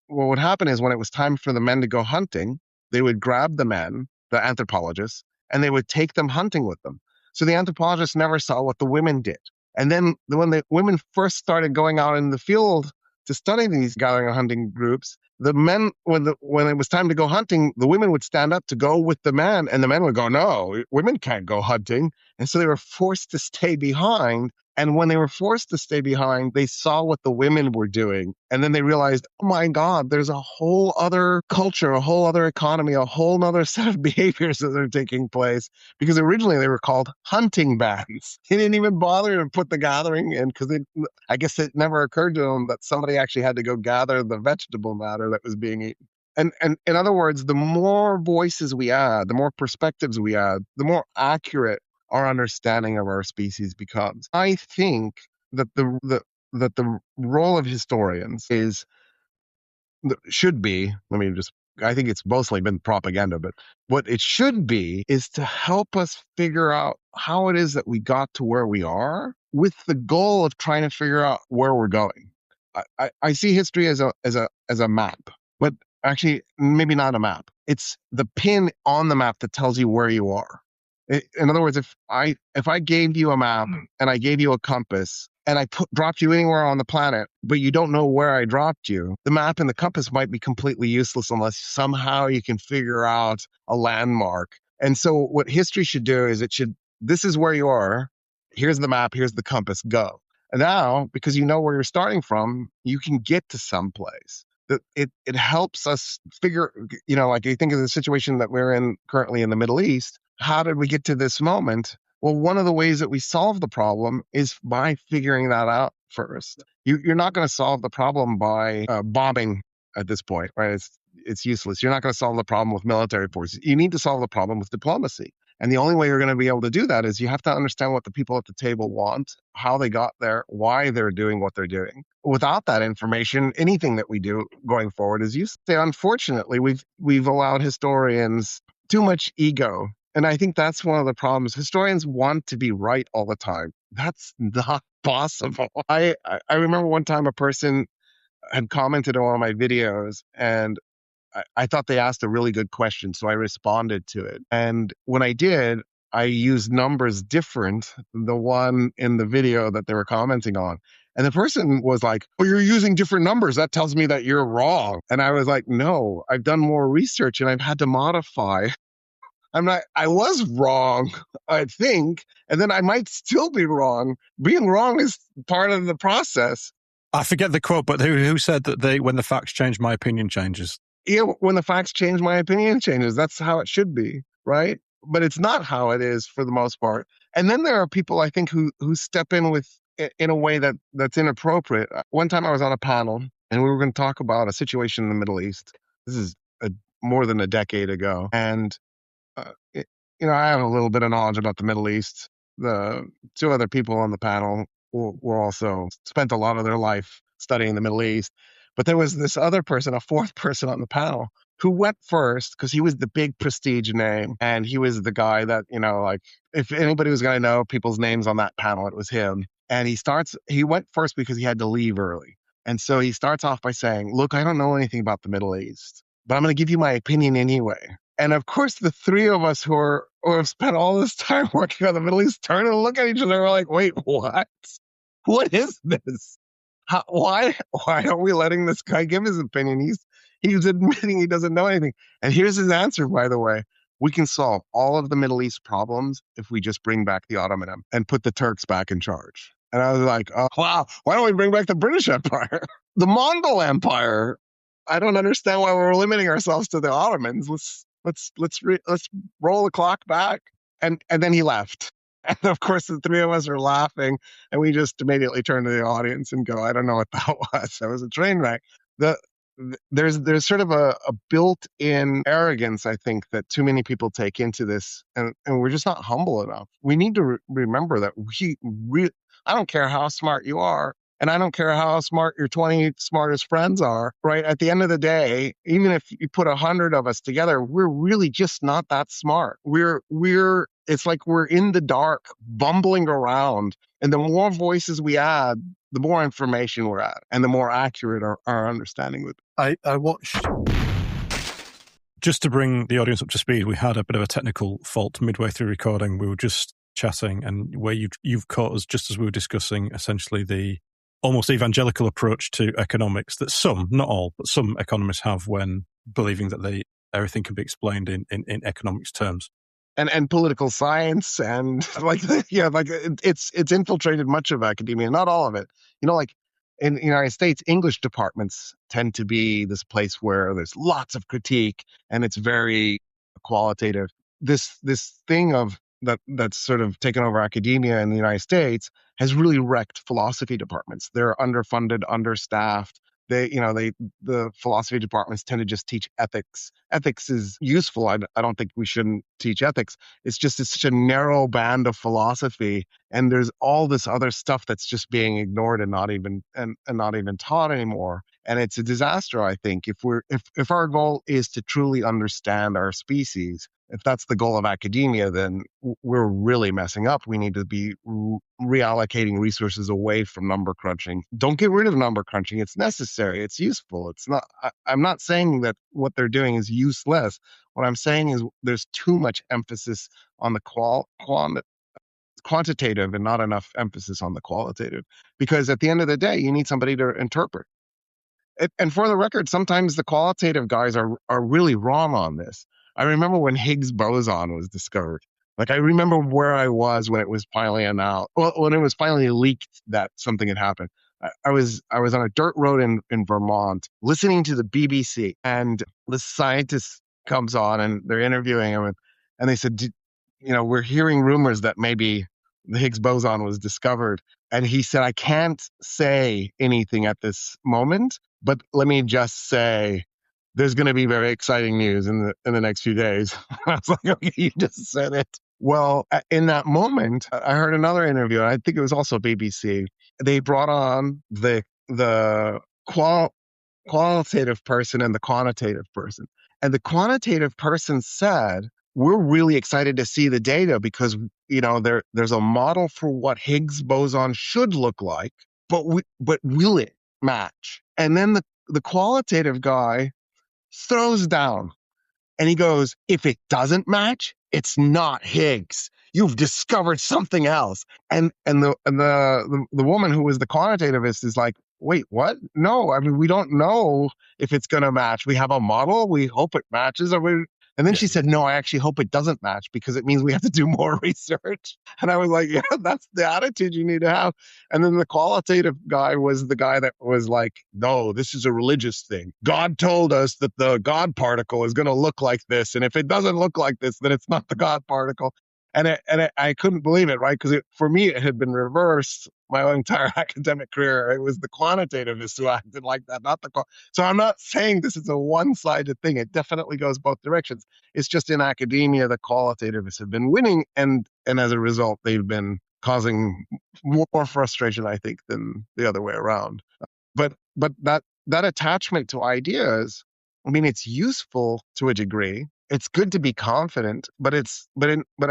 would happen is when it was time for the men to go hunting, they would grab the men, the anthropologists, and they would take them hunting with them. So the anthropologists never saw what the women did. And then when the women first started going out in the field to study these gathering and hunting groups, the men, when it was time to go hunting, the women would stand up to go with the men, and the men would go, no, women can't go hunting. And so they were forced to stay behind. And when they were forced to stay behind, they saw what the women were doing. And then they realized, oh my God, there's a whole other culture, a whole other economy, a whole other set of behaviors that are taking place. Because originally they were called hunting bands. They didn't even bother to put the gathering in because I guess it never occurred to them that somebody actually had to go gather the vegetable matter that was being eaten. And in other words, the more voices we add, the more perspectives we add, the more accurate our understanding of our species becomes. I think that the role of historians should be, I think it's mostly been propaganda, but what it should be is to help us figure out how it is that we got to where we are with the goal of trying to figure out where we're going. I see history as a map, but actually maybe not a map. It's the pin on the map that tells you where you are. In other words, if I gave you a map and I gave you a compass and I dropped you anywhere on the planet, but you don't know where I dropped you, the map and the compass might be completely useless unless somehow you can figure out a landmark. And so what history should do is this is where you are. Here's the map. Here's the compass. Go. And now, because you know where you're starting from, you can get to some place. It helps us figure, like you think of the situation that we're in currently in the Middle East. How did we get to this moment? Well, one of the ways that we solve the problem is by figuring that out first. You're not going to solve the problem by bombing at this point, right? It's useless. You're not going to solve the problem with military forces. You need to solve the problem with diplomacy. And the only way you're going to be able to do that is you have to understand what the people at the table want, how they got there, why they're doing what they're doing. Without that information, anything that we do going forward is useless. Unfortunately, we've allowed historians too much ego. And I think that's one of the problems. Historians want to be right all the time. That's not possible. I remember one time a person had commented on one of my videos, and I thought they asked a really good question, so I responded to it. And when I did, I used numbers different than the one in the video that they were commenting on. And the person was like, oh, you're using different numbers. That tells me that you're wrong. And I was like, no, I've done more research and I've had to modify. I was wrong, I think, and then I might still be wrong. Being wrong is part of the process. I forget the quote, but who said that when the facts change, my opinion changes? Yeah, when the facts change, my opinion changes. That's how it should be, right? But it's not how it is for the most part. And then there are people, I think, who step in a way that's inappropriate. One time I was on a panel, and we were going to talk about a situation in the Middle East. This is more than a decade ago. And I have a little bit of knowledge about the Middle East. The two other people on the panel were also spent a lot of their life studying the Middle East. But there was this other person, a fourth person on the panel, who went first because he was the big prestige name. And he was the guy that, if anybody was going to know people's names on that panel, it was him. And he went first because he had to leave early. And so he starts off by saying, look, I don't know anything about the Middle East, but I'm going to give you my opinion anyway. And of course, the three of us who have spent all this time working on the Middle East turn and look at each other and we're like, wait, what? What is this? Why are we letting this guy give his opinion? He's admitting he doesn't know anything. And here's his answer, by the way. we can solve all of the Middle East problems if we just bring back the Ottoman Empire and put the Turks back in charge. And I was like, oh, wow, why don't we bring back the British Empire? The Mongol Empire. I don't understand why we're limiting ourselves to the Ottomans. Let's roll the clock back. And then he left. And of course, the three of us are laughing, and we just immediately turn to the audience and go, I don't know what that was. That was a train wreck. There's sort of a built-in arrogance, I think, that too many people take into this, and we're just not humble enough. We need to remember that I don't care how smart you are, and I don't care how smart your 20 smartest friends are, right? At the end of the day, even if you put 100 of us together, we're really just not that smart. It's like we're in the dark, bumbling around. And the more voices we add, the more information we're at, and the more accurate our understanding would be. I watched... Just to bring the audience up to speed, we had a bit of a technical fault midway through recording. We were just chatting, and where you've caught us just as we were discussing essentially the almost evangelical approach to economics that some, not all, but some economists have when believing that everything can be explained in economics terms. And political science, and it's infiltrated much of academia, not all of it. Like in the United States, English departments tend to be this place where there's lots of critique and it's very qualitative. This thing of that's sort of taken over academia in the United States has really wrecked philosophy departments. They're underfunded, understaffed. The philosophy departments tend to just teach ethics. Ethics is useful. I don't think we shouldn't teach ethics. It's such a narrow band of philosophy, and there's all this other stuff that's just being ignored and not even taught anymore. And it's a disaster, I think. If our goal is to truly understand our species, if that's the goal of academia, then we're really messing up. We need to be reallocating resources away from number crunching. Don't get rid of number crunching. It's necessary. It's useful. It's not. I'm not saying that what they're doing is useless. What I'm saying is there's too much emphasis on the quantitative and not enough emphasis on the qualitative. Because at the end of the day, you need somebody to interpret. And for the record, sometimes the qualitative guys are really wrong on this. I remember when Higgs boson was discovered. Like, I remember where I was when it was finally announced. Well, when it was finally leaked that something had happened. I was on a dirt road in Vermont listening to the BBC, and the scientist comes on and they're interviewing him, and they said, we're hearing rumors that maybe the Higgs boson was discovered. And he said, I can't say anything at this moment, but let me just say there's going to be very exciting news in the next few days. I was like, okay, you just said it. Well, in that moment, I heard another interview, and I think it was also BBC. They brought on the qualitative person and the quantitative person. And the quantitative person said, we're really excited to see the data because, there's a model for what Higgs boson should look like, but will it match? And then the qualitative guy throws down and he goes, if it doesn't match, it's not Higgs. You've discovered something else. And the woman who was the quantitativist is like, wait, what? No, I mean, we don't know if it's going to match. We have a model. We hope it matches. And then she said, no, I actually hope it doesn't match because it means we have to do more research. And I was like, yeah, that's the attitude you need to have. And then the qualitative guy was the guy that was like, no, this is a religious thing. God told us that the God particle is going to look like this. And if it doesn't look like this, then it's not the God particle. And I couldn't believe it, right? Because for me, it had been reversed my entire academic career. It was the quantitativists who acted like that, not the So I'm not saying this is a one-sided thing. It definitely goes both directions. It's just in academia, the qualitativists have been winning, and as a result, they've been causing more frustration, I think, than the other way around. But that attachment to ideas, I mean, it's useful to a degree. It's good to be confident, but I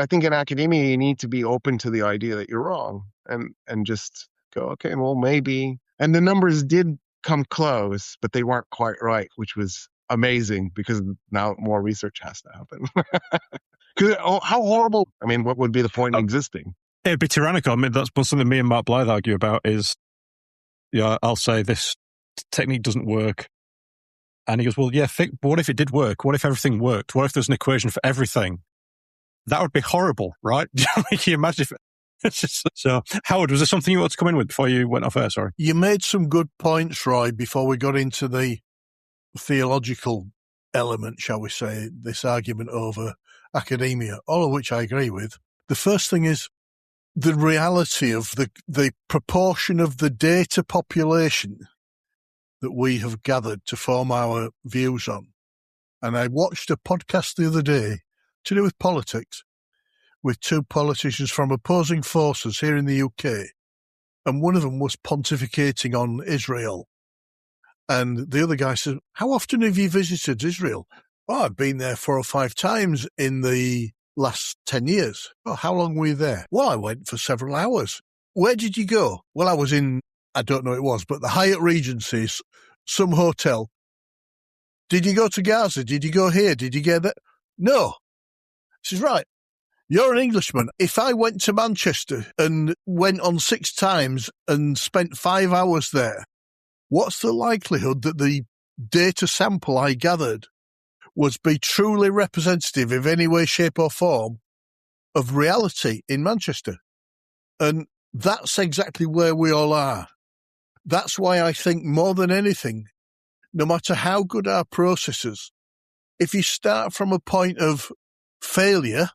think in academia you need to be open to the idea that you're wrong and just go, okay, well, maybe. And the numbers did come close, but they weren't quite right, which was amazing because now more research has to happen. Because how horrible! I mean, what would be the point in existing? It'd be tyrannical. I mean, that's something me and Mark Blythe argue about. Is I'll say this technique doesn't work. And he goes, well, yeah, but what if it did work? What if everything worked? What if there's an equation for everything? That would be horrible, right? Can you imagine if it's just... So, Howard, was there something you wanted to come in with before you went off air? Sorry. You made some good points, Roy, before we got into the theological element, shall we say, this argument over academia, all of which I agree with. The first thing is the reality of the proportion of the data population that we have gathered to form our views on. And I watched a podcast the other day to do with politics with two politicians from opposing forces here in the UK. And one of them was pontificating on Israel. And the other guy said, how often have you visited Israel? Oh, I've been there 4 or 5 times in the last 10 years. Oh, how long were you there? Well, I went for several hours. Where did you go? Well, I was in, I don't know what it was, but the Hyatt Regency, some hotel. Did you go to Gaza? Did you go here? Did you get that? No. She says, right, you're an Englishman. If I went to Manchester and went on 6 times and spent 5 hours there, what's the likelihood that the data sample I gathered would be truly representative in any way, shape or form of reality in Manchester? And that's exactly where we all are. That's why I think more than anything, no matter how good our processes, if you start from a point of failure,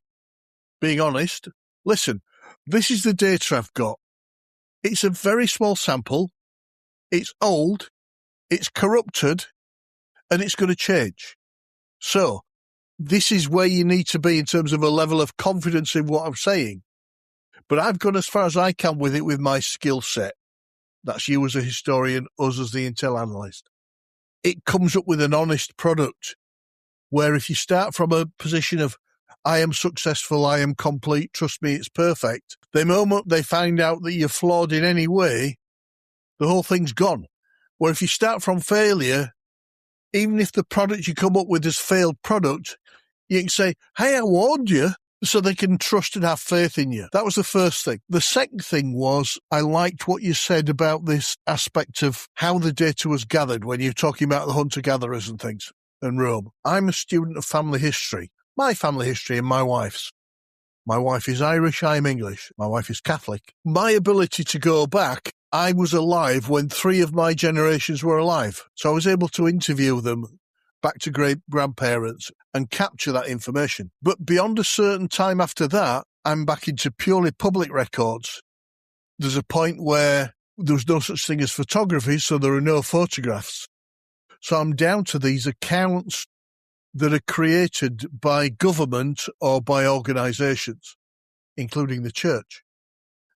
being honest, listen, this is the data I've got. It's a very small sample. It's old. It's corrupted. And it's going to change. So this is where you need to be in terms of a level of confidence in what I'm saying. But I've gone as far as I can with it with my skill set. That's you as a historian, us as the intel analyst. It comes up with an honest product where if you start from a position of, I am successful, I am complete, trust me, it's perfect, the moment they find out that you're flawed in any way, the whole thing's gone. Where if you start from failure, even if the product you come up with is failed product, you can say, hey, I warned you, so they can trust and have faith in you. That was the first thing. The second thing was, I liked what you said about this aspect of how the data was gathered when you're talking about the hunter-gatherers and things in Rome. I'm a student of family history. My family history and my wife's. My wife is Irish, I'm English. My wife is Catholic. My ability to go back, I was alive when 3 of my generations were alive. So I was able to interview them back to great-grandparents and capture that information. But beyond a certain time after that, I'm back into purely public records. There's a point where there was no such thing as photography, so there are no photographs. So I'm down to these accounts that are created by government or by organisations, including the church.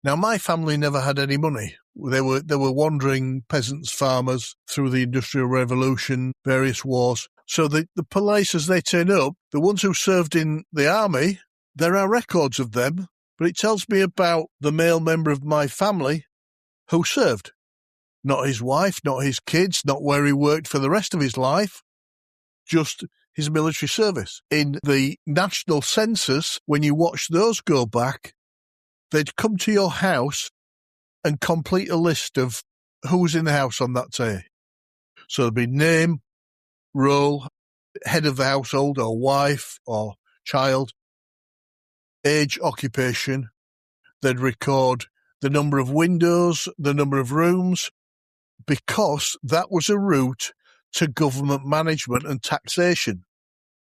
Now, my family never had any money. They were wandering peasants, farmers through the Industrial Revolution, various wars. So the police, as they turn up, the ones who served in the army, there are records of them, but it tells me about the male member of my family who served. Not his wife, not his kids, not where he worked for the rest of his life, just his military service. In the national census, when you watch those go back, they'd come to your house and complete a list of who was in the house on that day. So there'd be name, role, head of the household or wife or child, age, occupation. They'd record the number of windows, the number of rooms, because that was a route to government management and taxation.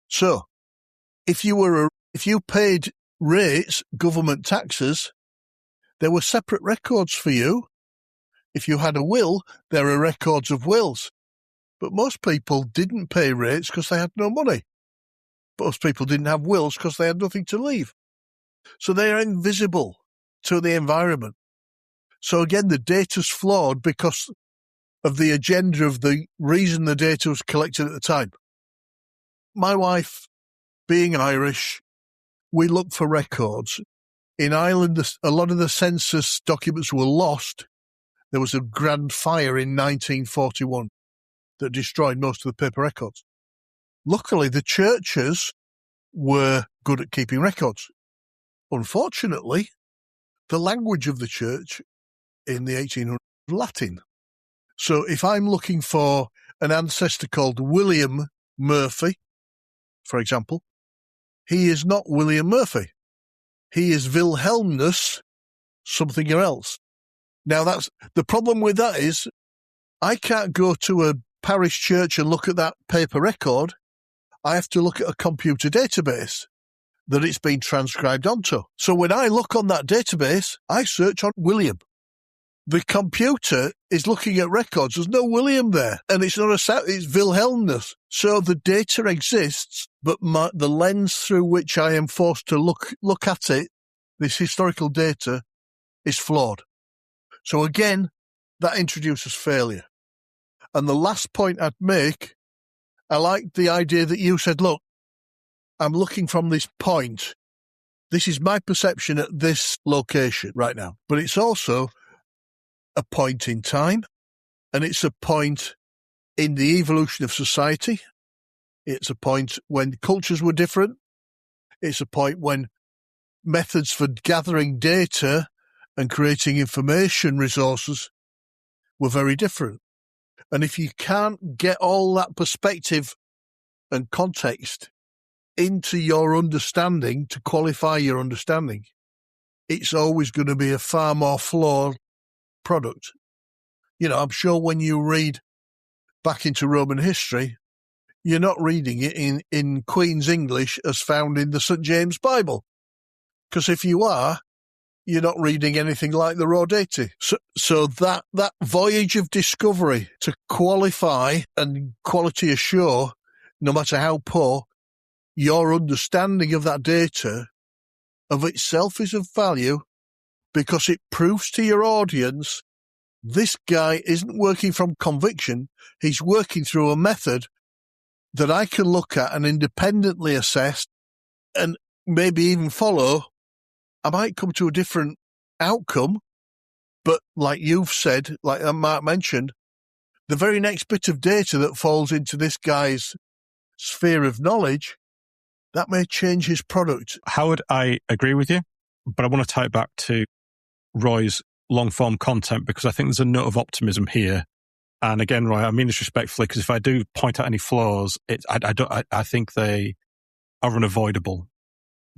So if you paid rates, government taxes, there were separate records for you. If you had a will, there are records of wills. But most people didn't pay rates because they had no money. Most people didn't have wills because they had nothing to leave. So they are invisible to the environment. So again, the data's flawed because of the agenda of the reason the data was collected at the time. My wife, being Irish, we looked for records. In Ireland, a lot of the census documents were lost. There was a grand fire in 1941 that destroyed most of the paper records. Luckily, the churches were good at keeping records. Unfortunately, the language of the church in the 1800s was Latin. So if I'm looking for an ancestor called William Murphy, for example, he is not William Murphy. He is Wilhelmus something else. Now, that's the problem with that is I can't go to a parish church and look at that paper record. I have to look at a computer database that it's been transcribed onto. So when I look on that database, I search on William. The computer is looking at records. There's no William there. And it's not it's Wilhelmus. So the data exists, but the lens through which I am forced to look at it, this historical data, is flawed. So again, that introduces failure. And the last point I'd make, I like the idea that you said, look, I'm looking from this point. This is my perception at this location right now. But it's also a point in time, and it's a point in the evolution of society. It's a point when cultures were different. It's a point when methods for gathering data and creating information resources were very different. And if you can't get all that perspective and context into your understanding to qualify your understanding, it's always going to be a far more flawed product. You know, I'm sure when you read back into Roman history, you're not reading it in Queen's English as found in the St. James Bible. Because if you are, you're not reading anything like the Raw Data. So that voyage of discovery to qualify and quality assure, no matter how poor, your understanding of that data of itself is of value because it proves to your audience this guy isn't working from conviction. He's working through a method that I can look at and independently assess and maybe even follow. I might come to a different outcome, but like you've said, like Mark mentioned, the very next bit of data that falls into this guy's sphere of knowledge, that may change his product. Howard, I agree with you, but I want to tie it back to Roy's long-form content because I think there's a note of optimism here. And again, Roy, I mean this respectfully because if I do point out any flaws, I think they are unavoidable.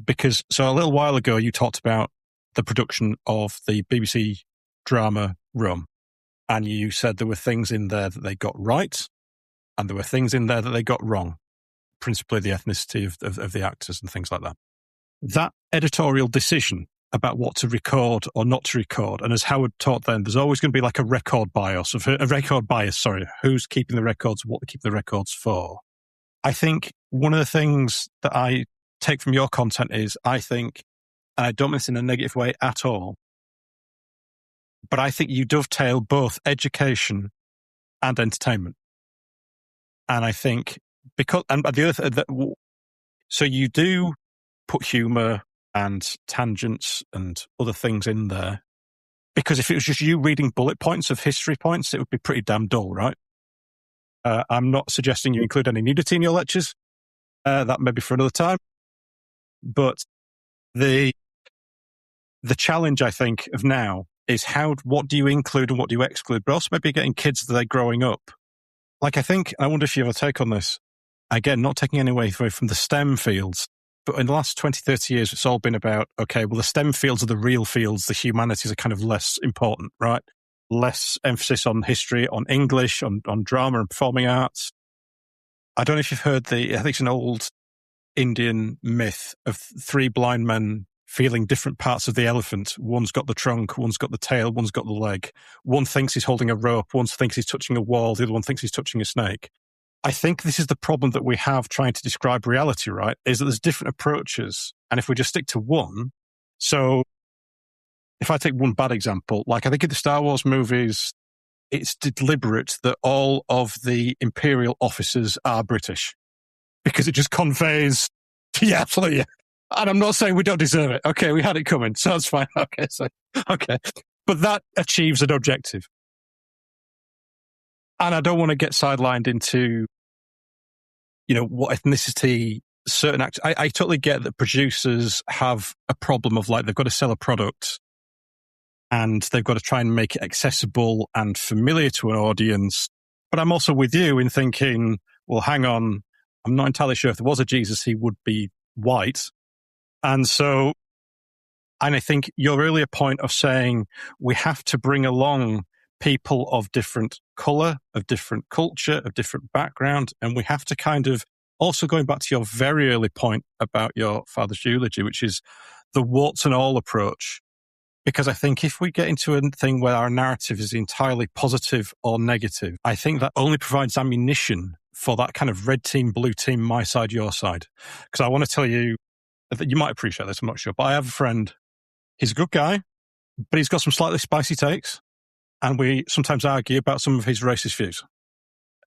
Because so a little while ago, you talked about the production of the BBC drama Rome, and you said there were things in there that they got right, and there were things in there that they got wrong, principally the ethnicity of the actors and things like that. That editorial decision about what to record or not to record, and as Howard taught then, there's always going to be like a record bias, who's keeping the records, what they're keeping the records for. I think one of the things that I take from your content is, I think, and I don't mean this in a negative way at all, but I think you dovetail both education and entertainment. And I think so you do put humour and tangents and other things in there, because if it was just you reading bullet points of history points, it would be pretty damn dull, right? I'm not suggesting you include any nudity in your lectures. That may be for another time. But the challenge, I think, of now is what do you include and what do you exclude? But also maybe getting kids that they're growing up. Like, I wonder if you have a take on this. Again, not taking any away from the STEM fields, but in the last 20, 30 years, it's all been about, okay, well, the STEM fields are the real fields. The humanities are kind of less important, right? Less emphasis on history, on English, on drama and performing arts. I don't know if you've heard I think it's an old Indian myth of three blind men feeling different parts of the elephant. One's got the trunk, one's got the tail, one's got the leg. One thinks he's holding a rope, one thinks he's touching a wall, the other one thinks he's touching a snake. I think this is the problem that we have trying to describe reality, right? Is that there's different approaches. And if we just stick to one, so if I take one bad example, like I think in the Star Wars movies, it's deliberate that all of the Imperial officers are British because it just conveys, yeah, absolutely. And I'm not saying we don't deserve it. Okay, we had it coming, so that's fine. Okay. But that achieves an objective. And I don't want to get sidelined into, what ethnicity certain actors. I totally get that producers have a problem of like, they've got to sell a product and they've got to try and make it accessible and familiar to an audience. But I'm also with you in thinking, well, hang on, I'm not entirely sure if there was a Jesus, he would be white. And I think your earlier point of saying we have to bring along people of different colour, of different culture, of different background, and we have to kind of, also going back to your very early point about your father's eulogy, which is the warts and all approach. Because I think if we get into a thing where our narrative is entirely positive or negative, I think that only provides ammunition for that kind of red team, blue team, my side, your side. Because I want to tell you that you might appreciate this, I'm not sure, but I have a friend, he's a good guy, but he's got some slightly spicy takes, and we sometimes argue about some of his racist views.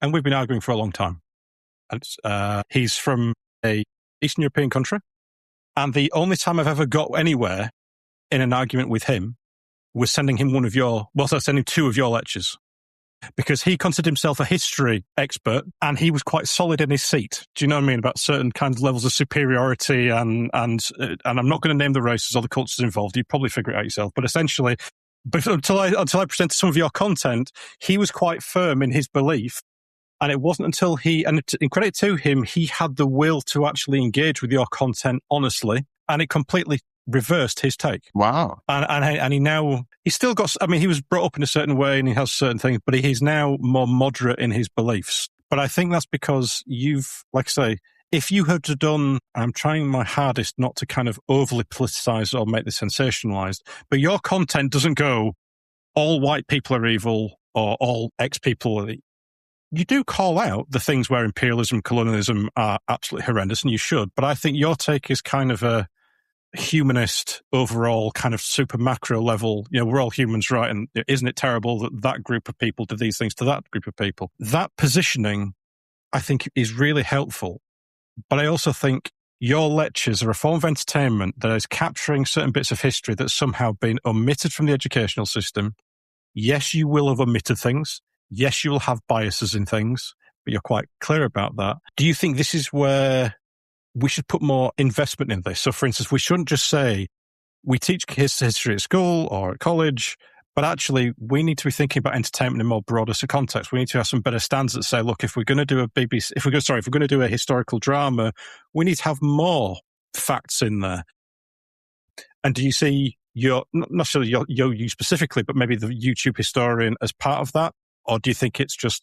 And we've been arguing for a long time. And he's from a Eastern European country, and the only time I've ever got anywhere in an argument with him was sending him sending two of your lectures, because he considered himself a history expert and he was quite solid in his seat. Do you know what I mean? About certain kinds of levels of superiority and I'm not going to name the races or the cultures involved. You probably figure it out yourself. But essentially, until I presented some of your content, he was quite firm in his belief. And it wasn't until in credit to him, he had the will to actually engage with your content honestly, and it completely reversed his take. Wow. And he's still got, I mean, he was brought up in a certain way and he has certain things, but he's now more moderate in his beliefs. But I think that's because you've, like I say, if you had done, I'm trying my hardest not to kind of overly politicize or make this sensationalized, but your content doesn't go, all white people are evil or all X people are. You do call out the things where imperialism, colonialism are absolutely horrendous, and you should. But I think your take is kind of a humanist, overall, kind of super macro level. You know, we're all humans, right? And isn't it terrible that that group of people did these things to that group of people? That positioning, I think, is really helpful. But I also think your lectures are a form of entertainment that is capturing certain bits of history that's somehow been omitted from the educational system. Yes, you will have omitted things. Yes, you will have biases in things, but you're quite clear about that. Do you think this is where we should put more investment in this? So, for instance, we shouldn't just say we teach history at school or at college, but actually we need to be thinking about entertainment in more broader context. We need to have some better standards that say, look, if we're going to do if we're going to do a historical drama, we need to have more facts in there. And do you see not necessarily you specifically, but maybe the YouTube historian as part of that? Or do you think it's just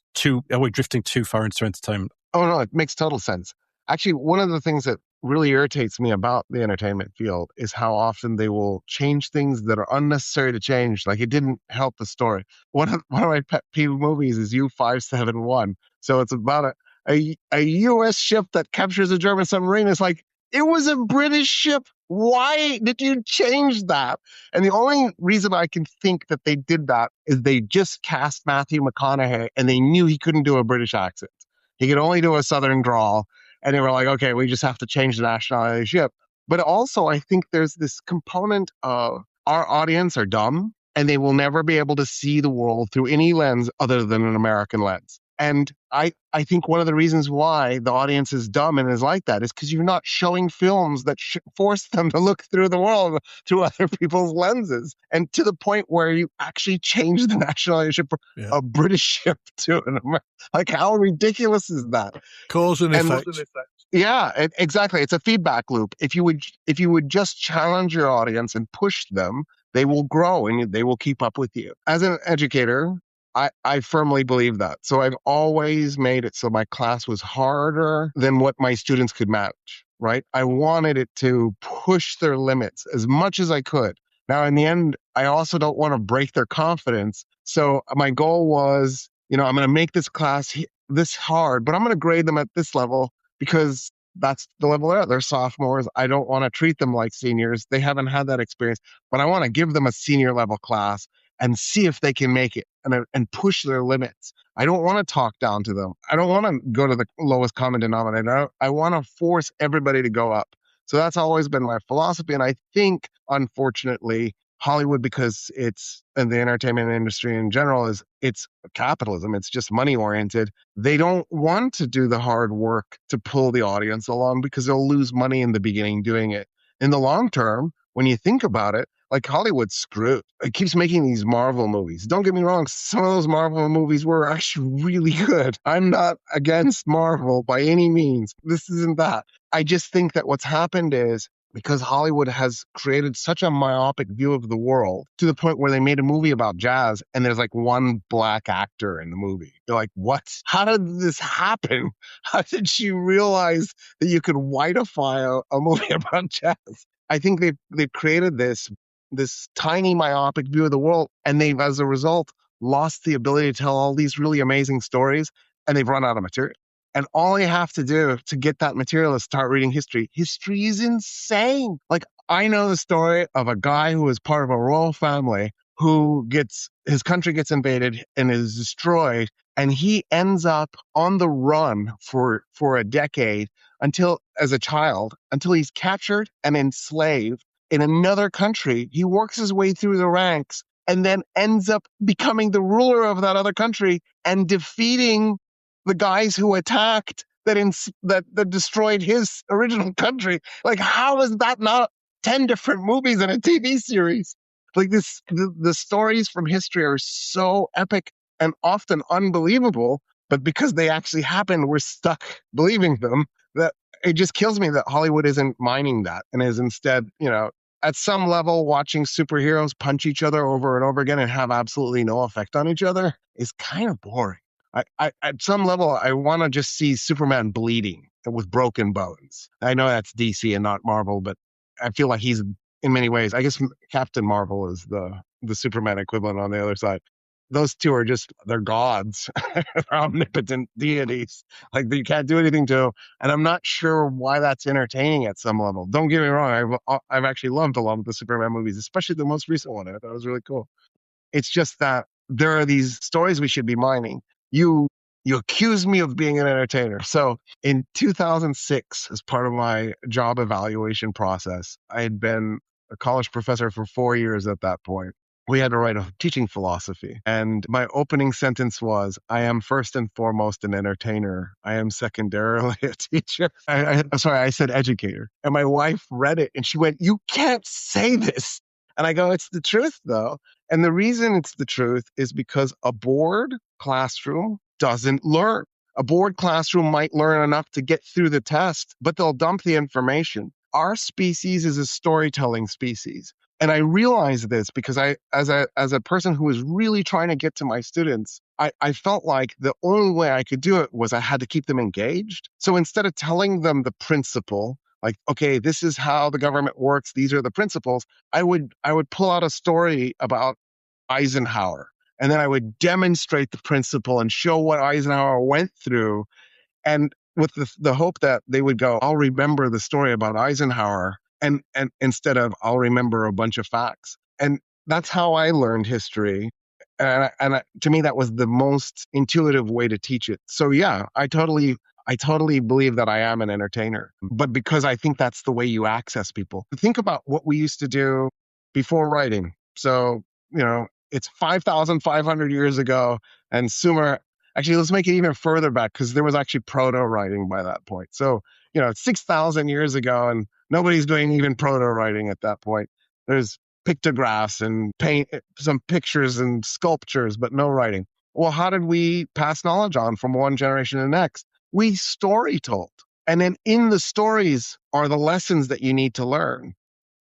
are we drifting too far into entertainment? Oh, no, it makes total sense. Actually, one of the things that really irritates me about the entertainment field is how often they will change things that are unnecessary to change. Like, it didn't help the story. One of my pet peeve movies is U-571. So it's about a U.S. ship that captures a German submarine. It's like, it was a British ship. Why did you change that? And the only reason I can think that they did that is they just cast Matthew McConaughey and they knew he couldn't do a British accent. He could only do a Southern drawl. And they were like, okay, we just have to change the nationality of the ship. But also, I think there's this component of our audience are dumb and they will never be able to see the world through any lens other than an American lens. And I think one of the reasons why the audience is dumb and is like that is because you're not showing films that force them to look through the world through other people's lenses. And to the point where you actually change the nationality of a British ship to an American. Like, how ridiculous is that? Cause and effect. Yeah, exactly. It's a feedback loop. If you would just challenge your audience and push them, they will grow and they will keep up with you. As an educator, I firmly believe that. So I've always made it so my class was harder than what my students could manage, right? I wanted it to push their limits as much as I could. Now, in the end, I also don't want to break their confidence. So my goal was, I'm going to make this class this hard, but I'm going to grade them at this level because that's the level they're at. They're sophomores. I don't want to treat them like seniors. They haven't had that experience, but I want to give them a senior level class and see if they can make it and push their limits. I don't want to talk down to them. I don't want to go to the lowest common denominator. I want to force everybody to go up. So that's always been my philosophy. And I think, unfortunately, Hollywood, because and the entertainment industry in general it's capitalism. It's just money oriented. They don't want to do the hard work to pull the audience along because they'll lose money in the beginning doing it. In the long term, when you think about it, like Hollywood's screwed. It keeps making these Marvel movies. Don't get me wrong, some of those Marvel movies were actually really good. I'm not against Marvel by any means. This isn't that. I just think that what's happened is because Hollywood has created such a myopic view of the world to the point where they made a movie about jazz and there's like one black actor in the movie. You're like, what? How did this happen? How did she realize that you could whiteify a movie about jazz? I think they've created this tiny myopic view of the world, and they've, as a result, lost the ability to tell all these really amazing stories, and they've run out of material. And all you have to do to get that material is start reading history. History is insane. Like, I know the story of a guy who was part of a royal family who his country gets invaded and is destroyed, and he ends up on the run for a decade as a child, until he's captured and enslaved in another country. He works his way through the ranks and then ends up becoming the ruler of that other country and defeating the guys who attacked that destroyed his original country. Like, how is that not 10 different movies and a TV series? Like, the stories from history are so epic and often unbelievable, but because they actually happened, we're stuck believing them. That it just kills me that Hollywood isn't mining that and is instead, at some level, watching superheroes punch each other over and over again and have absolutely no effect on each other is kind of boring. At some level, I want to just see Superman bleeding with broken bones. I know that's DC and not Marvel, but I feel like he's, in many ways, I guess Captain Marvel is the Superman equivalent on the other side. Those two are they're gods. They're omnipotent deities. Like, you can't do anything to them. And I'm not sure why that's entertaining at some level. Don't get me wrong. I've actually loved a lot of the Superman movies, especially the most recent one. I thought it was really cool. It's just that there are these stories we should be mining. You accuse me of being an entertainer. So in 2006, as part of my job evaluation process, I had been a college professor for 4 years at that point. We had to write a teaching philosophy. And my opening sentence was, I am first and foremost an entertainer. I am secondarily a teacher. I said educator. And my wife read it and she went, you can't say this. And I go, it's the truth though. And the reason it's the truth is because a bored classroom doesn't learn. A bored classroom might learn enough to get through the test, but they'll dump the information. Our species is a storytelling species. And I realized this because as a person who was really trying to get to my students, I felt like the only way I could do it was I had to keep them engaged. So instead of telling them the principle, like, okay, this is how the government works, these are the principles, I would pull out a story about Eisenhower, and then I would demonstrate the principle and show what Eisenhower went through, and with the hope that they would go, I'll remember the story about Eisenhower, and instead of I'll remember a bunch of facts. And that's how I learned history. And to me, that was the most intuitive way to teach it. So yeah, I totally believe that I am an entertainer, but because I think that's the way you access people. Think about what we used to do before writing. So, it's 5,500 years ago, and Sumer, actually, let's make it even further back, because there was actually proto-writing by that point. So, it's 6,000 years ago, and nobody's doing even proto-writing at that point. There's pictographs and paint, some pictures and sculptures, but no writing. Well, how did we pass knowledge on from one generation to the next? We story told. And then in the stories are the lessons that you need to learn.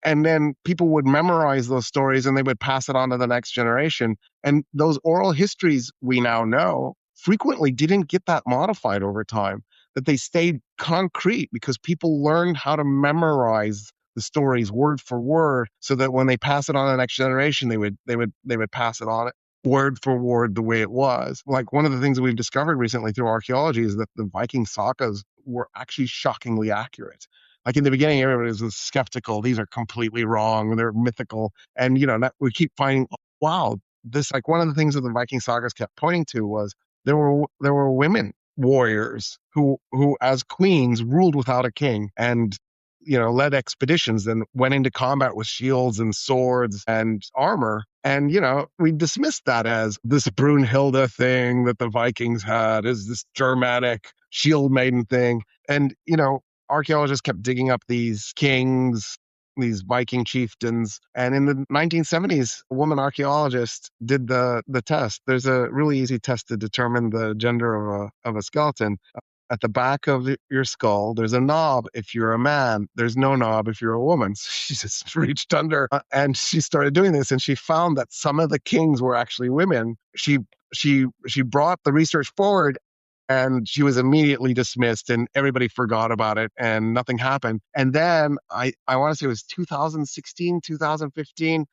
And then people would memorize those stories and they would pass it on to the next generation. And those oral histories we now know frequently didn't get that modified over time, that they stayed concrete because people learned how to memorize the stories word for word, so that when they pass it on to the next generation, they would pass it on word for word the way it was. Like, one of the things that we've discovered recently through archaeology is that the Viking sagas were actually shockingly accurate. Like, in the beginning, everybody was skeptical. These are completely wrong. They're mythical. And, we keep finding, wow, this, like, one of the things that the Viking sagas kept pointing to was there were women warriors who as queens ruled without a king and, led expeditions and went into combat with shields and swords and armor. And, we dismissed that as this Brunhilde thing that the Vikings had, is this Germanic shield maiden thing. And, archaeologists kept digging up these kings Viking chieftains. And in the 1970s, a woman archaeologist did the test. There's a really easy test to determine the gender of a skeleton. At the back of your skull, there's a knob if you're a man. There's no knob if you're a woman. So she just reached under and she started doing this, and she found that some of the kings were actually women. She brought the research forward, and she was immediately dismissed, and everybody forgot about it, and nothing happened. And then I want to say it was 2016, 2015.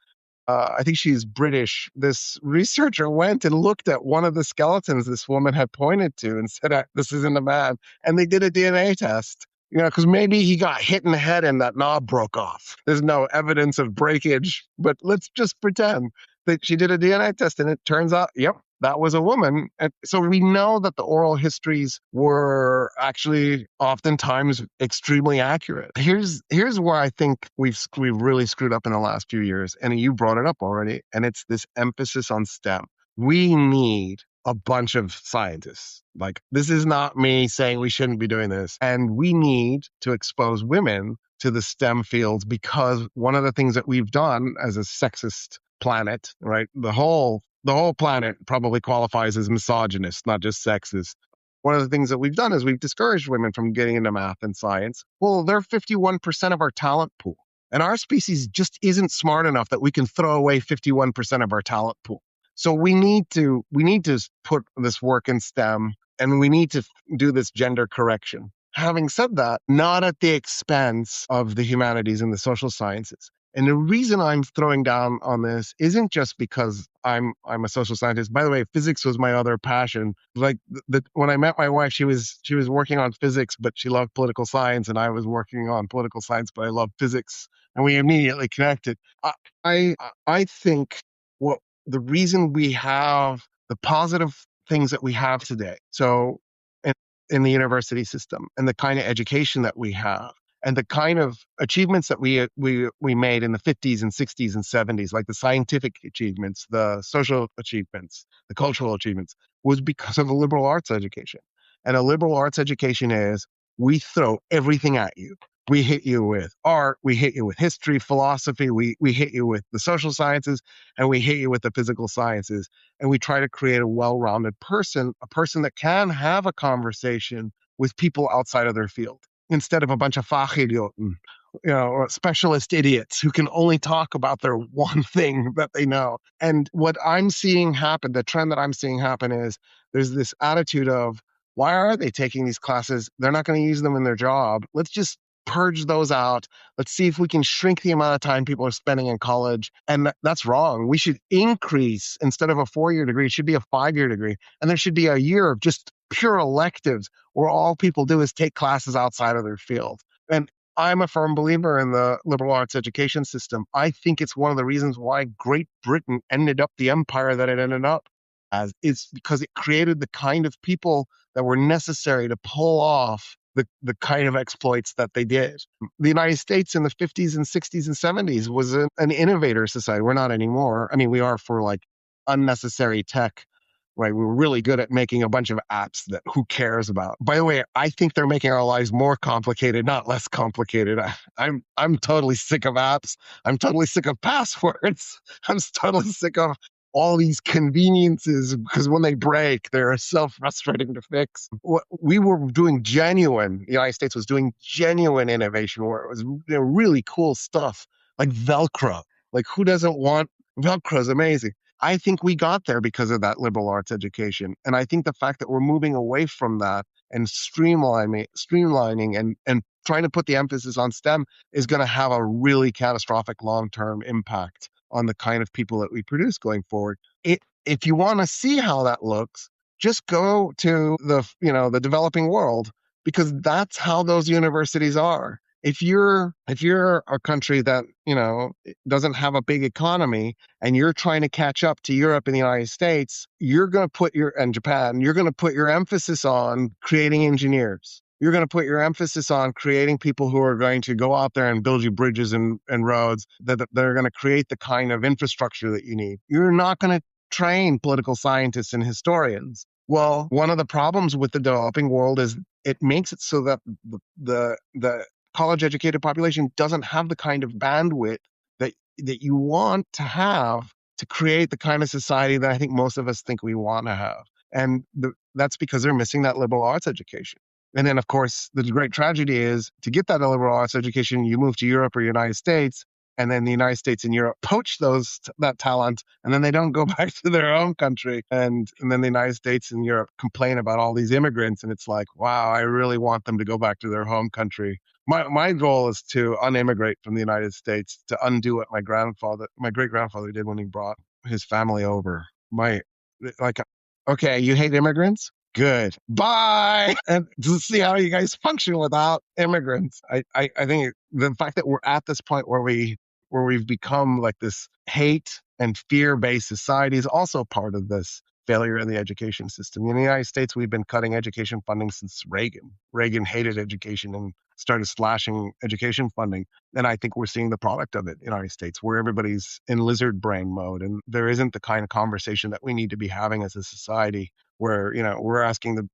I think she's British. This researcher went and looked at one of the skeletons this woman had pointed to and said, "This isn't a man." And they did a DNA test, because maybe he got hit in the head and that knob broke off. There's no evidence of breakage, but let's just pretend that she did a DNA test and it turns out, yep, that was a woman. And so we know that the oral histories were actually oftentimes extremely accurate. Here's where I think we've really screwed up in the last few years, and you brought it up already, and it's this emphasis on STEM. We need a bunch of scientists. Like, this is not me saying we shouldn't be doing this. And we need to expose women to the STEM fields, because one of the things that we've done as a sexist planet, right? The whole planet probably qualifies as misogynist, not just sexist. One of the things that we've done is we've discouraged women from getting into math and science. Well, they're 51% of our talent pool. And our species just isn't smart enough that we can throw away 51% of our talent pool. So we need to put this work in STEM, and we need to do this gender correction. Having said that, not at the expense of the humanities and the social sciences. And the reason I'm throwing down on this isn't just because I'm a social scientist. By the way, physics was my other passion. Like, when I met my wife, she was working on physics, but she loved political science, and I was working on political science, but I loved physics, and we immediately connected. I think what the reason we have the positive things that we have today, so in the university system, and the kind of education that we have, and the kind of achievements that we made in the 50s and 60s and 70s, like the scientific achievements, the social achievements, the cultural achievements, was because of a liberal arts education. And a liberal arts education is, we throw everything at you. We hit you with art, we hit you with history, philosophy, we hit you with the social sciences, and we hit you with the physical sciences. And we try to create a well-rounded person, a person that can have a conversation with people outside of their field, instead of a bunch of Fachidioten, or specialist idiots who can only talk about their one thing that they know. And what I'm seeing happen, the trend that I'm seeing happen, is there's this attitude of, why are they taking these classes? They're not going to use them in their job. Let's just purge those out. Let's see if we can shrink the amount of time people are spending in college. And that's wrong. We should increase, instead of a 4-year degree, it should be a 5-year degree. And there should be a year of just pure electives where all people do is take classes outside of their field. And I'm a firm believer in the liberal arts education system. I think it's one of the reasons why Great Britain ended up the empire that it ended up as. It's because it created the kind of people that were necessary to pull off the kind of exploits that they did. The United States in the 50s and 60s and 70s was an innovator society. We're not anymore. I mean, we are for like unnecessary tech, right? We were really good at making a bunch of apps that who cares about. By the way, I think they're making our lives more complicated, not less complicated. I'm totally sick of apps. I'm totally sick of passwords. I'm totally sick of all these conveniences, because when they break, they're so frustrating to fix. We were doing the United States was doing genuine innovation where it was really cool stuff, like Velcro. Like, who doesn't want Velcro? Is amazing. I think we got there because of that liberal arts education. And I think the fact that we're moving away from that and streamlining and trying to put the emphasis on STEM is going to have a really catastrophic long-term impact on the kind of people that we produce going forward. If you want to see how that looks, just go to the developing world, because that's how those universities are. If you're a country that doesn't have a big economy, and you're trying to catch up to Europe and the United States, and Japan, you're going to put your emphasis on creating engineers. You're going to put your emphasis on creating people who are going to go out there and build you bridges and roads that are going to create the kind of infrastructure that you need. You're not going to train political scientists and historians. Well, one of the problems with the developing world is it makes it so that the college-educated population doesn't have the kind of bandwidth that you want to have to create the kind of society that I think most of us think we want to have. And that's because they're missing that liberal arts education. And then, of course, the great tragedy is to get that liberal arts education, you move to Europe or United States, and then the United States and Europe poach that talent, and then they don't go back to their own country. And then the United States and Europe complain about all these immigrants, and it's like, wow, I really want them to go back to their home country. My goal is to unimmigrate from the United States, to undo what my great-grandfather did when he brought his family over. Okay, you hate immigrants? Good. Bye. And to see how you guys function without immigrants. I think the fact that we're at this point where we've become like this hate and fear-based society is also part of this failure in the education system. In the United States, we've been cutting education funding since Reagan. Reagan hated education and started slashing education funding. And I think we're seeing the product of it in the United States, where everybody's in lizard brain mode. And there isn't the kind of conversation that we need to be having as a society where, we're asking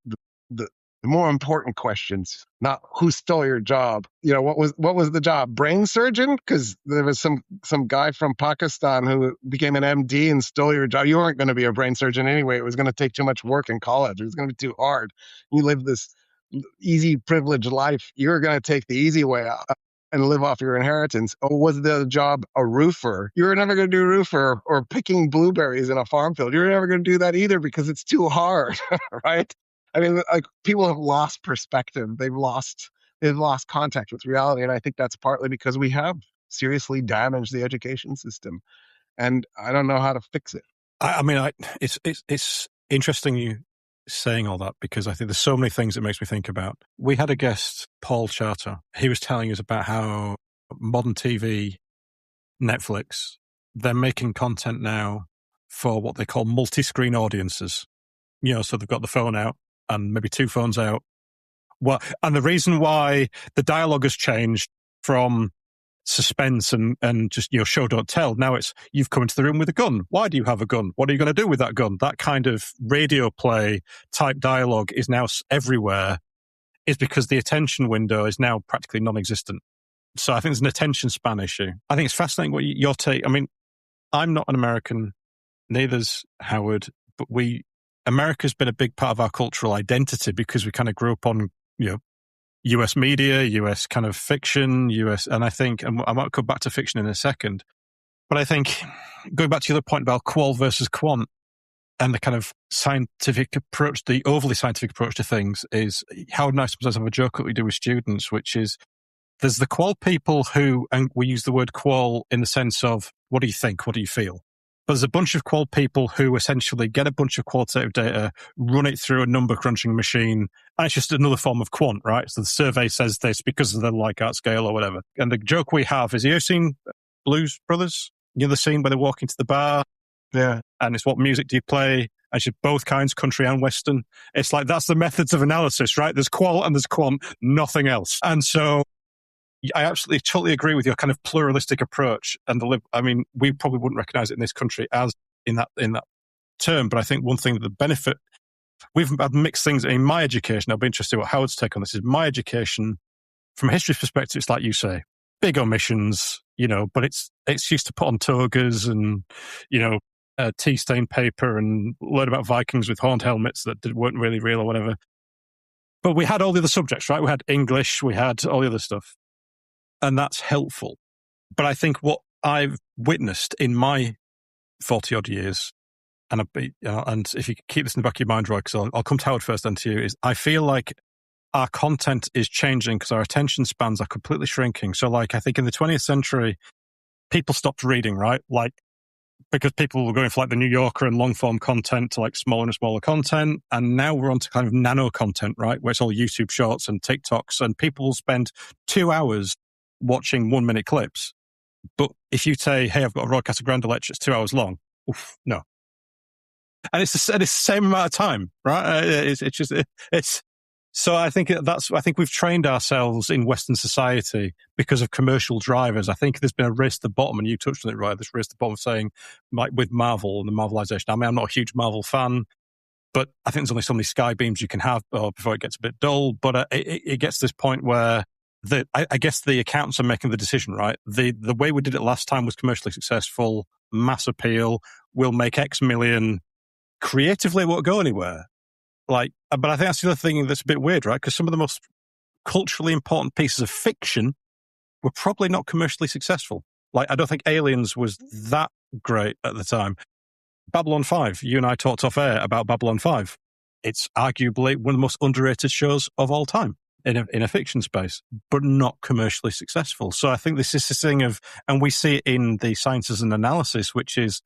the more important questions, not who stole your job. What was the job? Brain surgeon? Because there was some guy from Pakistan who became an MD and stole your job. You weren't going to be a brain surgeon anyway. It was going to take too much work in college. It was going to be too hard. You live this easy, privileged life. You're going to take the easy way out and live off your inheritance. Or was the job a roofer? You're never going to do roofer or picking blueberries in a farm field. You're never going to do that either because it's too hard, right? I mean, like, people have lost perspective. They've lost contact with reality. And I think that's partly because we have seriously damaged the education system. And I don't know how to fix it. It's interesting you saying all that, because I think there's so many things it makes me think about. We had a guest, Paul Charter. He was telling us about how modern TV, Netflix, they're making content now for what they call multi-screen audiences. So they've got the phone out and maybe two phones out. Well, and the reason why the dialogue has changed from suspense and just, show, don't tell. Now it's, you've come into the room with a gun. Why do you have a gun? What are you going to do with that gun? That kind of radio play type dialogue is now everywhere, is because the attention window is now practically non-existent. So I think there's an attention span issue. I think it's fascinating what your take. I mean, I'm not an American, neither's Howard, but America's been a big part of our cultural identity because we kind of grew up on, US media, US kind of fiction, and I think, and I might come back to fiction in a second, but I think going back to the other point about qual versus quant and the kind of scientific approach, the overly scientific approach to things, is how nice sometimes have a joke that we do with students, which is there's the qual people who, and we use the word qual in the sense of, what do you think? What do you feel? But there's a bunch of qual people who essentially get a bunch of qualitative data, run it through a number crunching machine, and it's just another form of quant, right? So the survey says this because of the Likert scale or whatever. And the joke we have is, you've seen Blues Brothers? The scene where they walk into the bar? Yeah. And it's, what music do you play? And it's both kinds, country and Western. It's like, that's the methods of analysis, right? There's qual and there's quant, nothing else. And so I absolutely totally agree with your kind of pluralistic approach. And we probably wouldn't recognize it in this country as in that term. But I think one thing that the benefit, we've had mixed things in my education. I'll be interested in what Howard's take on this. Is my education, from a history perspective, it's like you say, big omissions, but it's used to put on togas and, tea-stained paper and learn about Vikings with horned helmets that weren't really real or whatever. But we had all the other subjects, right? We had English, we had all the other stuff. And that's helpful. But I think what I've witnessed in my 40-odd years, and if you keep this in the back of your mind, Roy, because I'll come to Howard first and to you, is I feel like our content is changing because our attention spans are completely shrinking. So I think in the 20th century, people stopped reading, right? Because people were going from the New Yorker and long-form content to smaller and smaller content. And now we're on to kind of nano content, right? Where it's all YouTube shorts and TikToks, and people will spend 2 hours watching 1-minute clips. But if you say, hey, I've got a Roy Casagranda lecture, it's 2 hours long. Oof, no. And it's the same amount of time, right? So I think we've trained ourselves in Western society because of commercial drivers. I think there's been a race to the bottom, and you touched on it, right? This race to the bottom, saying, with Marvel and the Marvelization. I mean, I'm not a huge Marvel fan, but I think there's only so many sky beams you can have before it gets a bit dull. But it gets to this point where I guess the accountants are making the decision, right? The way we did it last time was commercially successful, mass appeal, we'll make X million. Creatively, it won't go anywhere. But I think that's the other thing that's a bit weird, right? Because some of the most culturally important pieces of fiction were probably not commercially successful. I don't think Aliens was that great at the time. Babylon 5, you and I talked off air about Babylon 5. It's arguably one of the most underrated shows of all time in a fiction space, but not commercially successful. So I think this is this thing of, and we see it in the sciences and analysis, which is,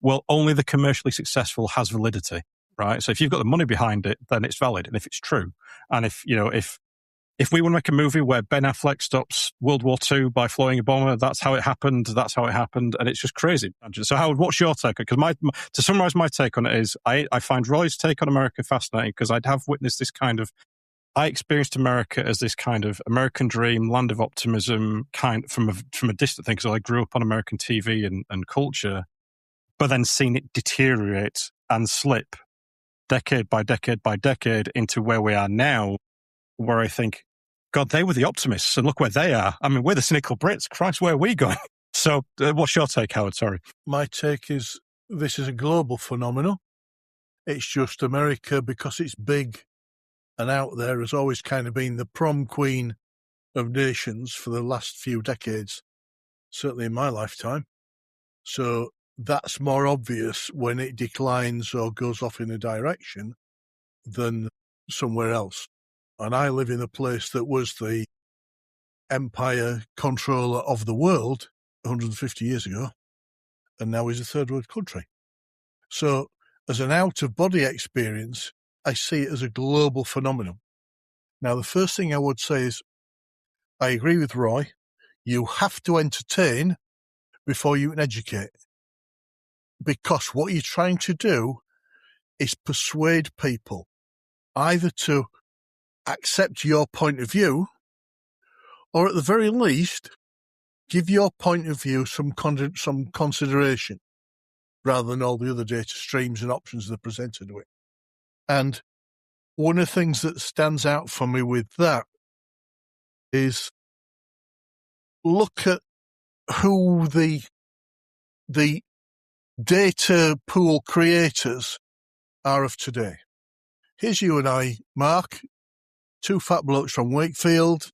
well, only the commercially successful has validity, right? So if you've got the money behind it, then it's valid, and if it's true. And if we want to make a movie where Ben Affleck stops World War II by flying a bomber, that's how it happened, and it's just crazy. So Howard, what's your take? Because to summarise my take on it is, I find Roy's take on America fascinating, because I'd have witnessed this kind of, I experienced America as this kind of American dream, land of optimism, from a distant thing, because I grew up on American TV and culture, but then seen it deteriorate and slip decade by decade by decade into where we are now, where I think, God, they were the optimists, and look where they are. I mean, we're the cynical Brits. Christ, where are we going? So what's your take, Howard? Sorry. My take is this is a global phenomenon. It's just America, because it's big and out there, has always kind of been the prom queen of nations for the last few decades, certainly in my lifetime. So that's more obvious when it declines or goes off in a direction than somewhere else. And I live in a place that was the empire controller of the world 150 years ago, and now is a third world country. So as an out-of-body experience, I see it as a global phenomenon. Now, the first thing I would say is, I agree with Roy. You have to entertain before you can educate. Because what you're trying to do is persuade people either to accept your point of view, or at the very least, give your point of view some consideration, rather than all the other data streams and options that are presented with. And one of the things that stands out for me with that is, look at who the data pool creators are of today. Here's you and I, Mark, two fat blokes from Wakefield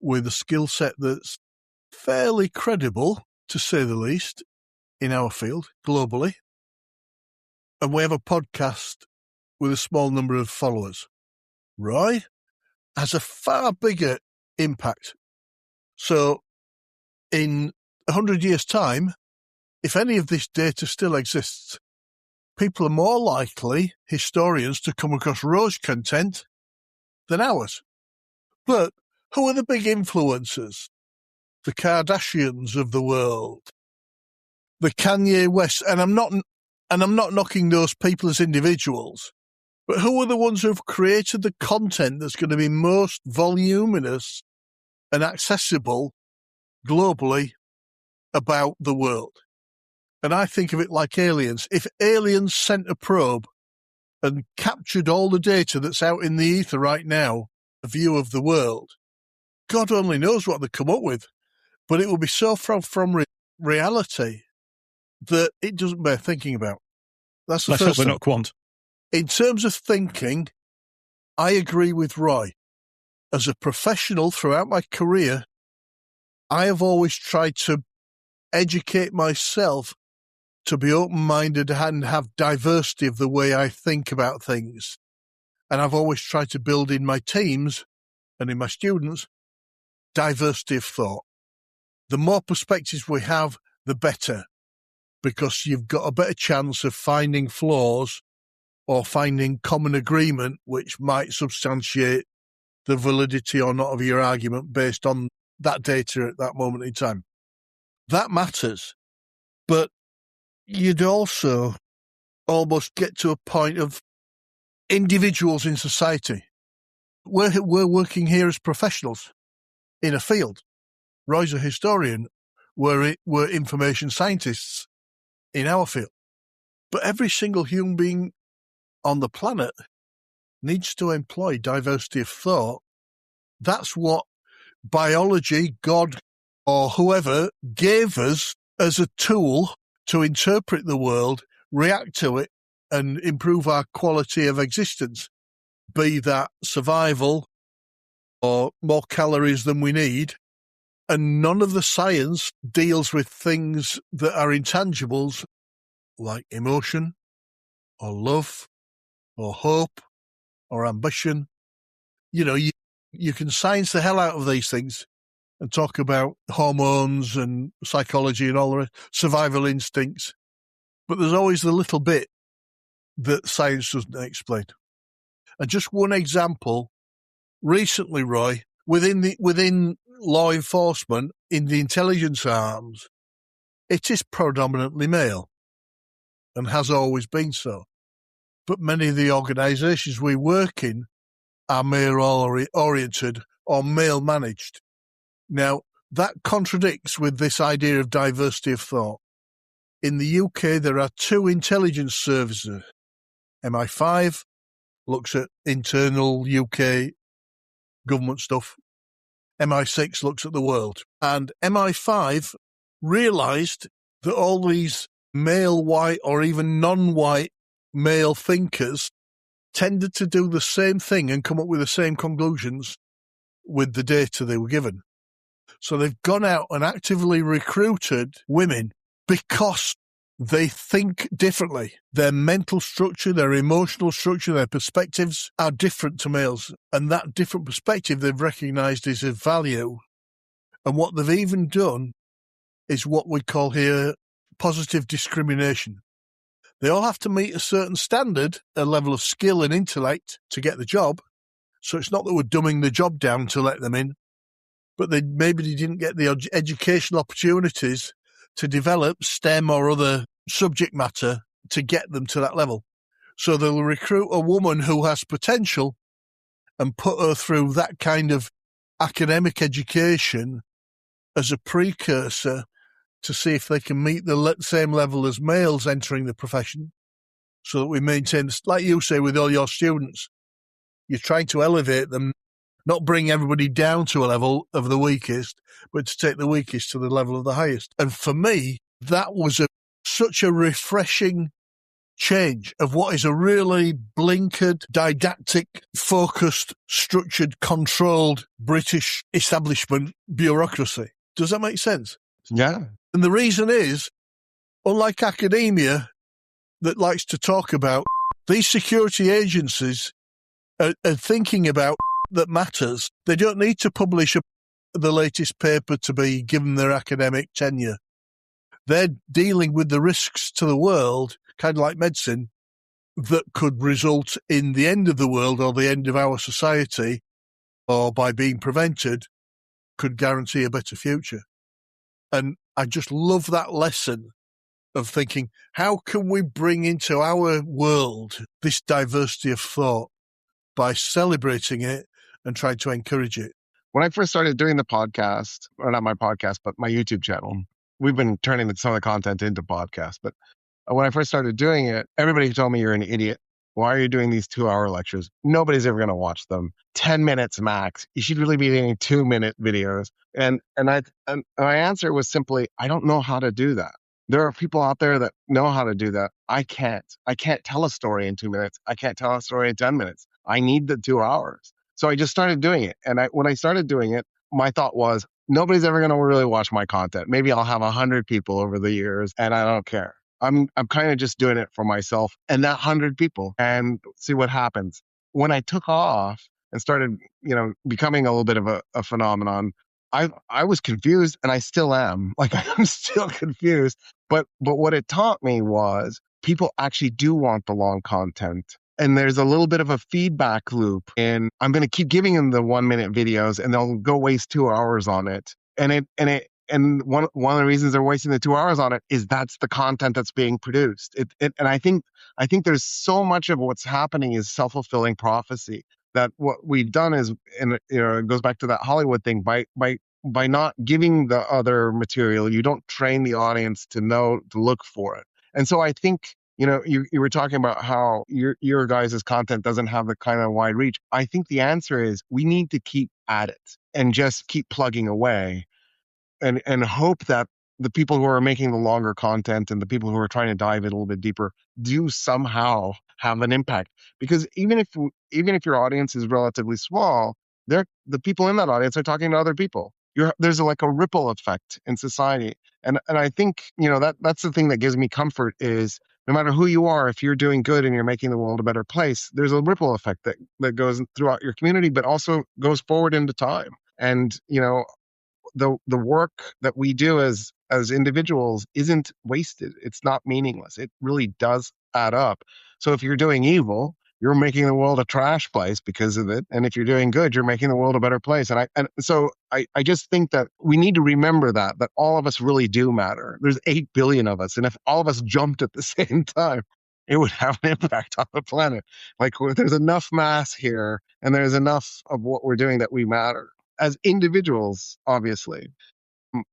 with a skill set that's fairly credible, to say the least, in our field, globally. And we have a podcast with a small number of followers. Roy has a far bigger impact. So in 100 years' time, if any of this data still exists, people are more likely, historians, to come across Roy's content than ours. But who are the big influencers? The Kardashians of the world, the Kanye West, and I'm not knocking those people as individuals, but who are the ones who've created the content that's going to be most voluminous and accessible globally about the world? And I think of it like aliens. If aliens sent a probe and captured all the data that's out in the ether right now, a view of the world, God only knows what they'd come up with. But it will be so far from reality that it doesn't bear thinking about. That's the Let's first hope thing. they're not quant. In terms of thinking, I agree with Roy. As a professional throughout my career, I have always tried to educate myself to be open-minded and have diversity of the way I think about things. And I've always tried to build in my teams and in my students diversity of thought. The more perspectives we have, the better, because you've got a better chance of finding flaws or finding common agreement which might substantiate the validity or not of your argument based on that data at that moment in time. That matters. But you'd also almost get to a point of individuals in society. We're working here as professionals in a field. Roy's a historian. We're information scientists in our field. But every single human being on the planet needs to employ diversity of thought. That's what biology, God, or whoever gave us as a tool to interpret the world, react to it, and improve our quality of existence, be that survival or more calories than we need. And none of the science deals with things that are intangibles like emotion or love or hope or ambition. You know, you can science the hell out of these things and talk about hormones and psychology and all the rest, survival instincts. But there's always the little bit that science doesn't explain. And just one example, recently, Roy, within law enforcement, in the intelligence arms, it is predominantly male and has always been so. But many of the organisations we work in are male-oriented or male-managed. Now, that contradicts with this idea of diversity of thought. In the UK, there are 2 intelligence services. MI5 looks at internal UK government stuff. MI6 looks at the world. And MI5 realised that all these male white or even non-white male thinkers tended to do the same thing and come up with the same conclusions with the data they were given. So they've gone out and actively recruited women because they think differently. Their mental structure, their emotional structure, their perspectives are different to males. And that different perspective they've recognised is of value. And what they've even done is what we call here positive discrimination. They all have to meet a certain standard, a level of skill and intellect to get the job. So it's not that we're dumbing the job down to let them in, but maybe they didn't get the educational opportunities to develop STEM or other subject matter to get them to that level. So they'll recruit a woman who has potential and put her through that kind of academic education as a precursor to see if they can meet the same level as males entering the profession, so that we maintain, like you say with all your students, you're trying to elevate them, not bring everybody down to a level of the weakest, but to take the weakest to the level of the highest. And for me, that was such a refreshing change of what is a really blinkered, didactic, focused, structured, controlled British establishment bureaucracy. Does that make sense? Yeah. And the reason is, unlike academia that likes to talk about, these security agencies are thinking about that matters. They don't need to publish the latest paper to be given their academic tenure. They're dealing with the risks to the world, kind of like medicine, that could result in the end of the world or the end of our society, or by being prevented, could guarantee a better future. And I just love that lesson of thinking, how can we bring into our world this diversity of thought by celebrating it and trying to encourage it? When I first started doing the podcast, or not my podcast, but my YouTube channel, we've been turning some of the content into podcasts. But when I first started doing it, everybody told me you're an idiot. Why are you doing these 2-hour lectures? Nobody's ever going to watch them. 10 minutes max. You should really be doing 2-minute videos. And my answer was simply, I don't know how to do that. There are people out there that know how to do that. I can't. I can't tell a story in 2 minutes. I can't tell a story in 10 minutes. I need the 2 hours. So I just started doing it. And when I started doing it, my thought was, nobody's ever going to really watch my content. Maybe I'll have 100 people over the years, and I don't care. I'm kind of just doing it for myself and that 100 people, and see what happens. When I took off and started, becoming a little bit of a phenomenon, I was confused, and I still am. Like, I'm still confused. But what it taught me was people actually do want the long content. And there's a little bit of a feedback loop, and I'm going to keep giving them the 1-minute videos, and they'll go waste 2 hours on it. And one of the reasons they're wasting the 2 hours on it is that's the content that's being produced. And I think there's so much of what's happening is self-fulfilling prophecy, that what we've done is, and it goes back to that Hollywood thing, by not giving the other material, you don't train the audience to look for it. And so I think You were talking about how your guys' content doesn't have the kind of wide reach. I think the answer is we need to keep at it and just keep plugging away and hope that the people who are making the longer content and the people who are trying to dive in a little bit deeper do somehow have an impact. Because even if your audience is relatively small, the people in that audience are talking to other people. There's like a ripple effect in society, and I think that's the thing that gives me comfort is no matter who you are, if you're doing good and you're making the world a better place, there's a ripple effect that goes throughout your community, but also goes forward into time. And the work that we do as individuals isn't wasted. It's not meaningless. It really does add up. So if you're doing evil, you're making the world a trash place because of it. And if you're doing good, you're making the world a better place. And so I just think that we need to remember that all of us really do matter. There's 8 billion of us. And if all of us jumped at the same time, it would have an impact on the planet. Like there's enough mass here and there's enough of what we're doing that we matter as individuals, obviously.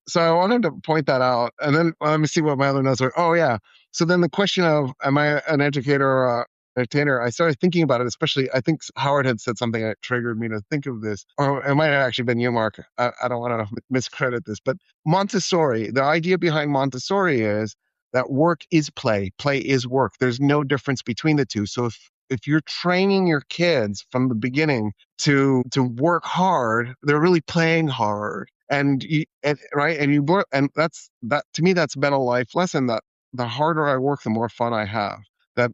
So I wanted to point that out. And then let me see what my other notes were. Oh, yeah. So then the question of, am I an educator or an entertainer? I started thinking about it, especially, I think Howard had said something that triggered me to think of this. Or it might have actually been you, Mark. I don't want to miscredit this. But Montessori, the idea behind Montessori is that work is play. Play is work. There's no difference between the two. So if you're training your kids from the beginning to work hard, they're really playing hard. And that's to me, that's been a life lesson that the harder I work, the more fun I have. That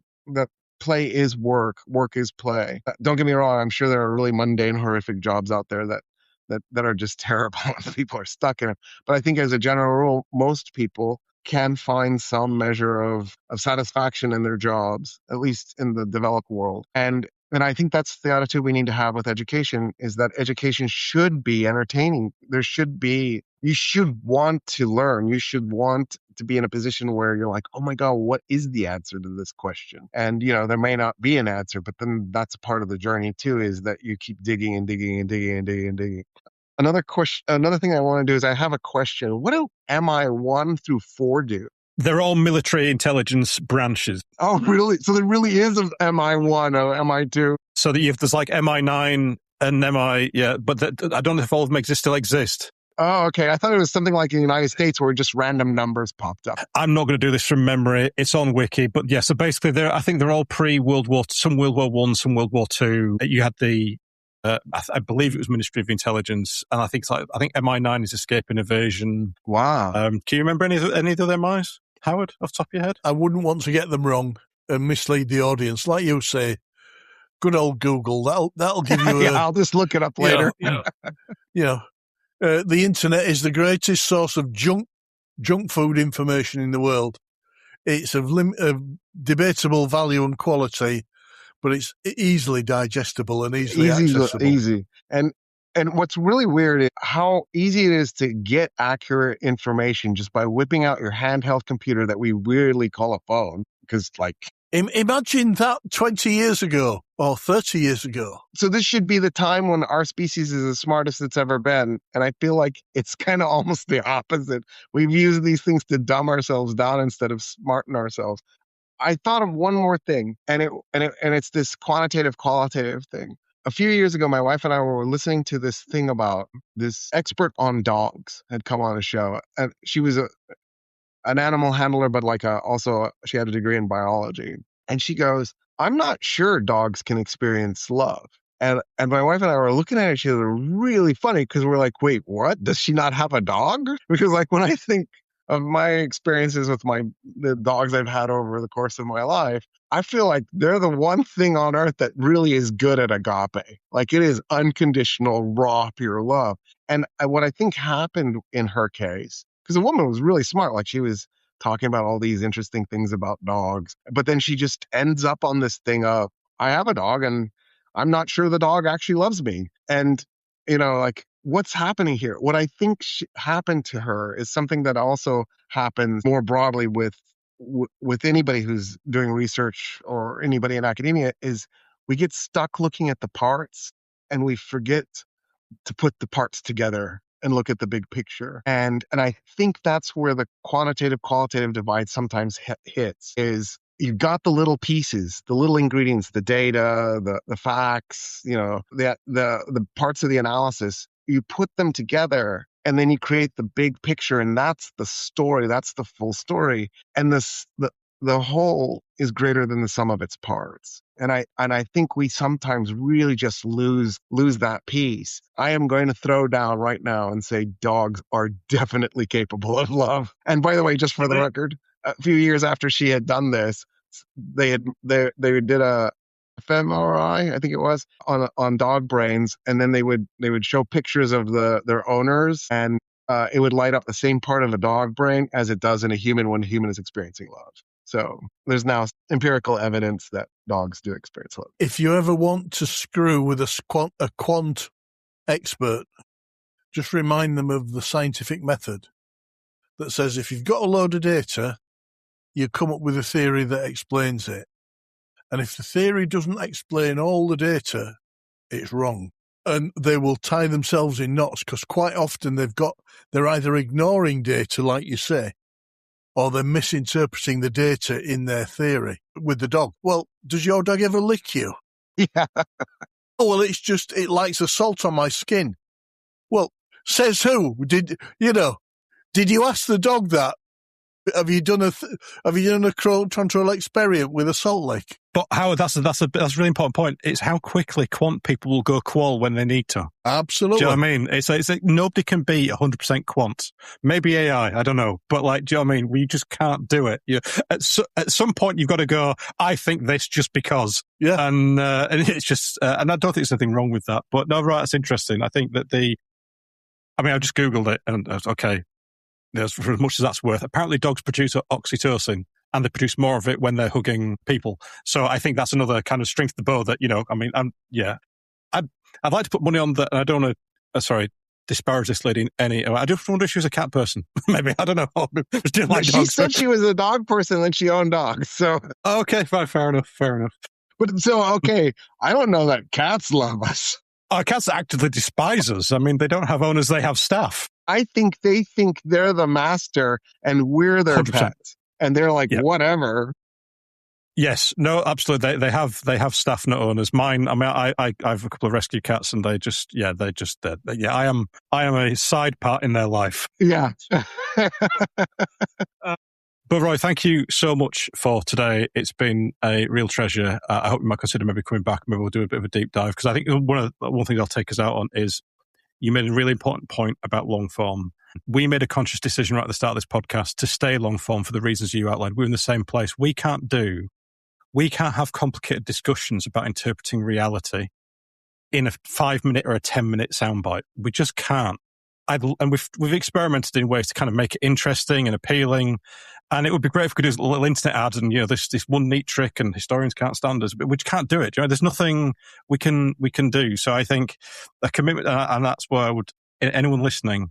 play is work, work is play. Don't get me wrong, I'm sure there are really mundane, horrific jobs out there that are just terrible and people are stuck in them. But I think as a general rule, most people can find some measure of satisfaction in their jobs, at least in the developed world. And I think that's the attitude we need to have with education, is that education should be entertaining. You should want to learn. You should want to be in a position where you're like, oh my God, what is the answer to this question? And, there may not be an answer, but then that's part of the journey too, is that you keep digging and digging and digging and digging and digging. Another thing I want to do is I have a question. What do MI 1 through 4 do? They're all military intelligence branches. Oh, really? So there really is an MI 1 or MI 2? So that there's like MI 9 and MI, yeah, but I don't know if all of them still exist. Oh, okay. I thought it was something like in the United States where just random numbers popped up. I'm not going to do this from memory. It's on Wiki. But yeah, so basically I think they're all pre-World War, some World War I, some World War II. You had the, I believe it was Ministry of Intelligence. And I think MI9 is Escape and Evasion. Wow. Can you remember any of the MIs, Howard, off the top of your head? I wouldn't want to get them wrong and mislead the audience. Like you say, good old Google, that'll give you yeah, I'll just look it up later. The internet is the greatest source of junk food information in the world. It's of debatable value and quality, but it's easily digestible and easily accessible. Easy. And what's really weird is how easy it is to get accurate information just by whipping out your handheld computer that we weirdly call a phone. Because imagine that 20 years ago or 30 years ago. So this should be the time when our species is the smartest it's ever been. And I feel like it's kind of almost the opposite. We've used these things to dumb ourselves down instead of smarten ourselves. I thought of one more thing, and it's this qualitative thing. A few years ago, my wife and I were listening to this thing about this expert on dogs had come on a show. And she was an animal handler, but also she had a degree in biology. And she goes, I'm not sure dogs can experience love. And my wife and I were looking at each other really funny because we're like, wait, what? Does she not have a dog? Because when I think of my experiences with the dogs I've had over the course of my life, I feel like they're the one thing on earth that really is good at agape. Like it is unconditional, raw, pure love. And what I think happened in her case, because the woman was really smart, like she was talking about all these interesting things about dogs, but then she just ends up on this thing of, I have a dog and I'm not sure the dog actually loves me. And, what's happening here? What I think happened to her is something that also happens more broadly with anybody who's doing research or anybody in academia, is we get stuck looking at the parts and we forget to put the parts together and look at the big picture. And I think that's where the quantitative qualitative divide sometimes hits, is you've got the little pieces, the little ingredients, the data, the facts, the parts of the analysis. You put them together and then you create the big picture, and that's the story. That's the full story. And the whole is greater than the sum of its parts. And I think we sometimes really just lose that piece. I am going to throw down right now and say dogs are definitely capable of love. And by the way, just for the record, a few years after she had done this, they did a fMRI, I think it was, on dog brains, and then they would show pictures of their owners, and it would light up the same part of a dog brain as it does in a human when a human is experiencing love. So there's now empirical evidence that dogs do experience love. If you ever want to screw with a quant expert, just remind them of the scientific method that says if you've got a load of data, you come up with a theory that explains it. And if the theory doesn't explain all the data, it's wrong. And they will tie themselves in knots because quite often they're either ignoring data, like you say, or they're misinterpreting the data in their theory with the dog. Well, does your dog ever lick you? Yeah. Oh, well, it likes the salt on my skin. Well, says who? Did you ask the dog that? Have you done a control experiment with a salt lick? But Howard, that's a really important point. It's how quickly quant people will go qual when they need to. Absolutely. Do you know what I mean? It's like nobody can be 100% quant. Maybe AI, I don't know. But do you know what I mean? We just can't do it. At some point, you've got to go, I think this just because. Yeah. And it's just, and I don't think there's anything wrong with that. But no, right, that's interesting. I think that I just Googled it and okay. For as much as that's worth, apparently dogs produce oxytocin, and they produce more of it when they're hugging people. So I think that's another kind of string to the bow that, I'd like to put money on that, and I don't want to, disparage this lady in any, I just wonder if she was a cat person. Maybe, I don't know. She said she was a dog person and she owned dogs, so. Okay, fine, fair enough. But so, okay, I don't know that cats love us. Cats actively despise us. I mean, they don't have owners, they have staff. I think they think they're the master and we're their 100%. pet. And they're like, Yep. Whatever. Yes, no, absolutely. They have staff, not owners. Mine, I mean, I have a couple of rescue cats, and I am a side part in their life. Yeah. But Roy, thank you so much for today. It's been a real treasure. I hope you might consider maybe coming back. Maybe we'll do a bit of a deep dive, because I think one thing I'll take us out on is you made a really important point about long form. We made a conscious decision right at the start of this podcast to stay long form for the reasons you outlined. We're in the same place. We can't have complicated discussions about interpreting reality in a 5-minute or a 10-minute soundbite. We just can't. And we've experimented in ways to kind of make it interesting and appealing. And it would be great if we could do a little internet ad and, this one neat trick, and historians can't stand us, but we just can't do it. There's nothing we can do. So I think a commitment, and that's where I would, anyone listening,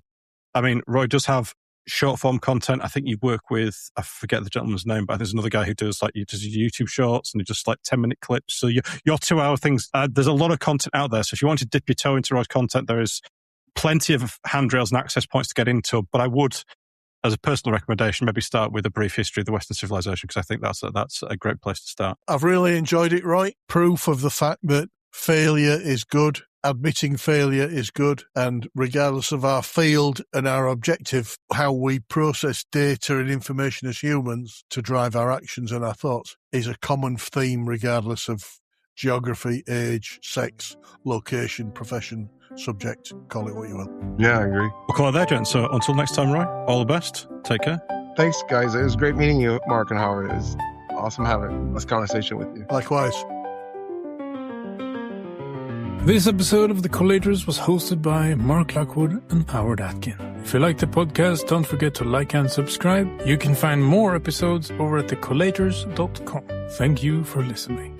I mean, Roy does have short form content. I think you work with, I forget the gentleman's name, but there's another guy who does YouTube shorts and just 10-minute clips. So your 2-hour things, there's a lot of content out there. So if you want to dip your toe into Roy's content, there is plenty of handrails and access points to get into. But I would, as a personal recommendation, maybe start with a brief history of the Western civilization, because I think that's a great place to start. I've really enjoyed it, Roy. Proof of the fact that failure is good. Admitting failure is good, and regardless of our field and our objective, how we process data and information as humans to drive our actions and our thoughts is a common theme regardless of geography, age, sex, location, profession, subject, call it what you will. Yeah, I agree. We'll call it there, gents. So until next time, Roy, all the best. Take care. Thanks, guys. It was great meeting you, Mark and Howard. It was awesome having this conversation with you. Likewise. This episode of The Collators was hosted by Mark Lockwood and Howard Atkin. If you like the podcast, don't forget to like and subscribe. You can find more episodes over at thecollators.com. Thank you for listening.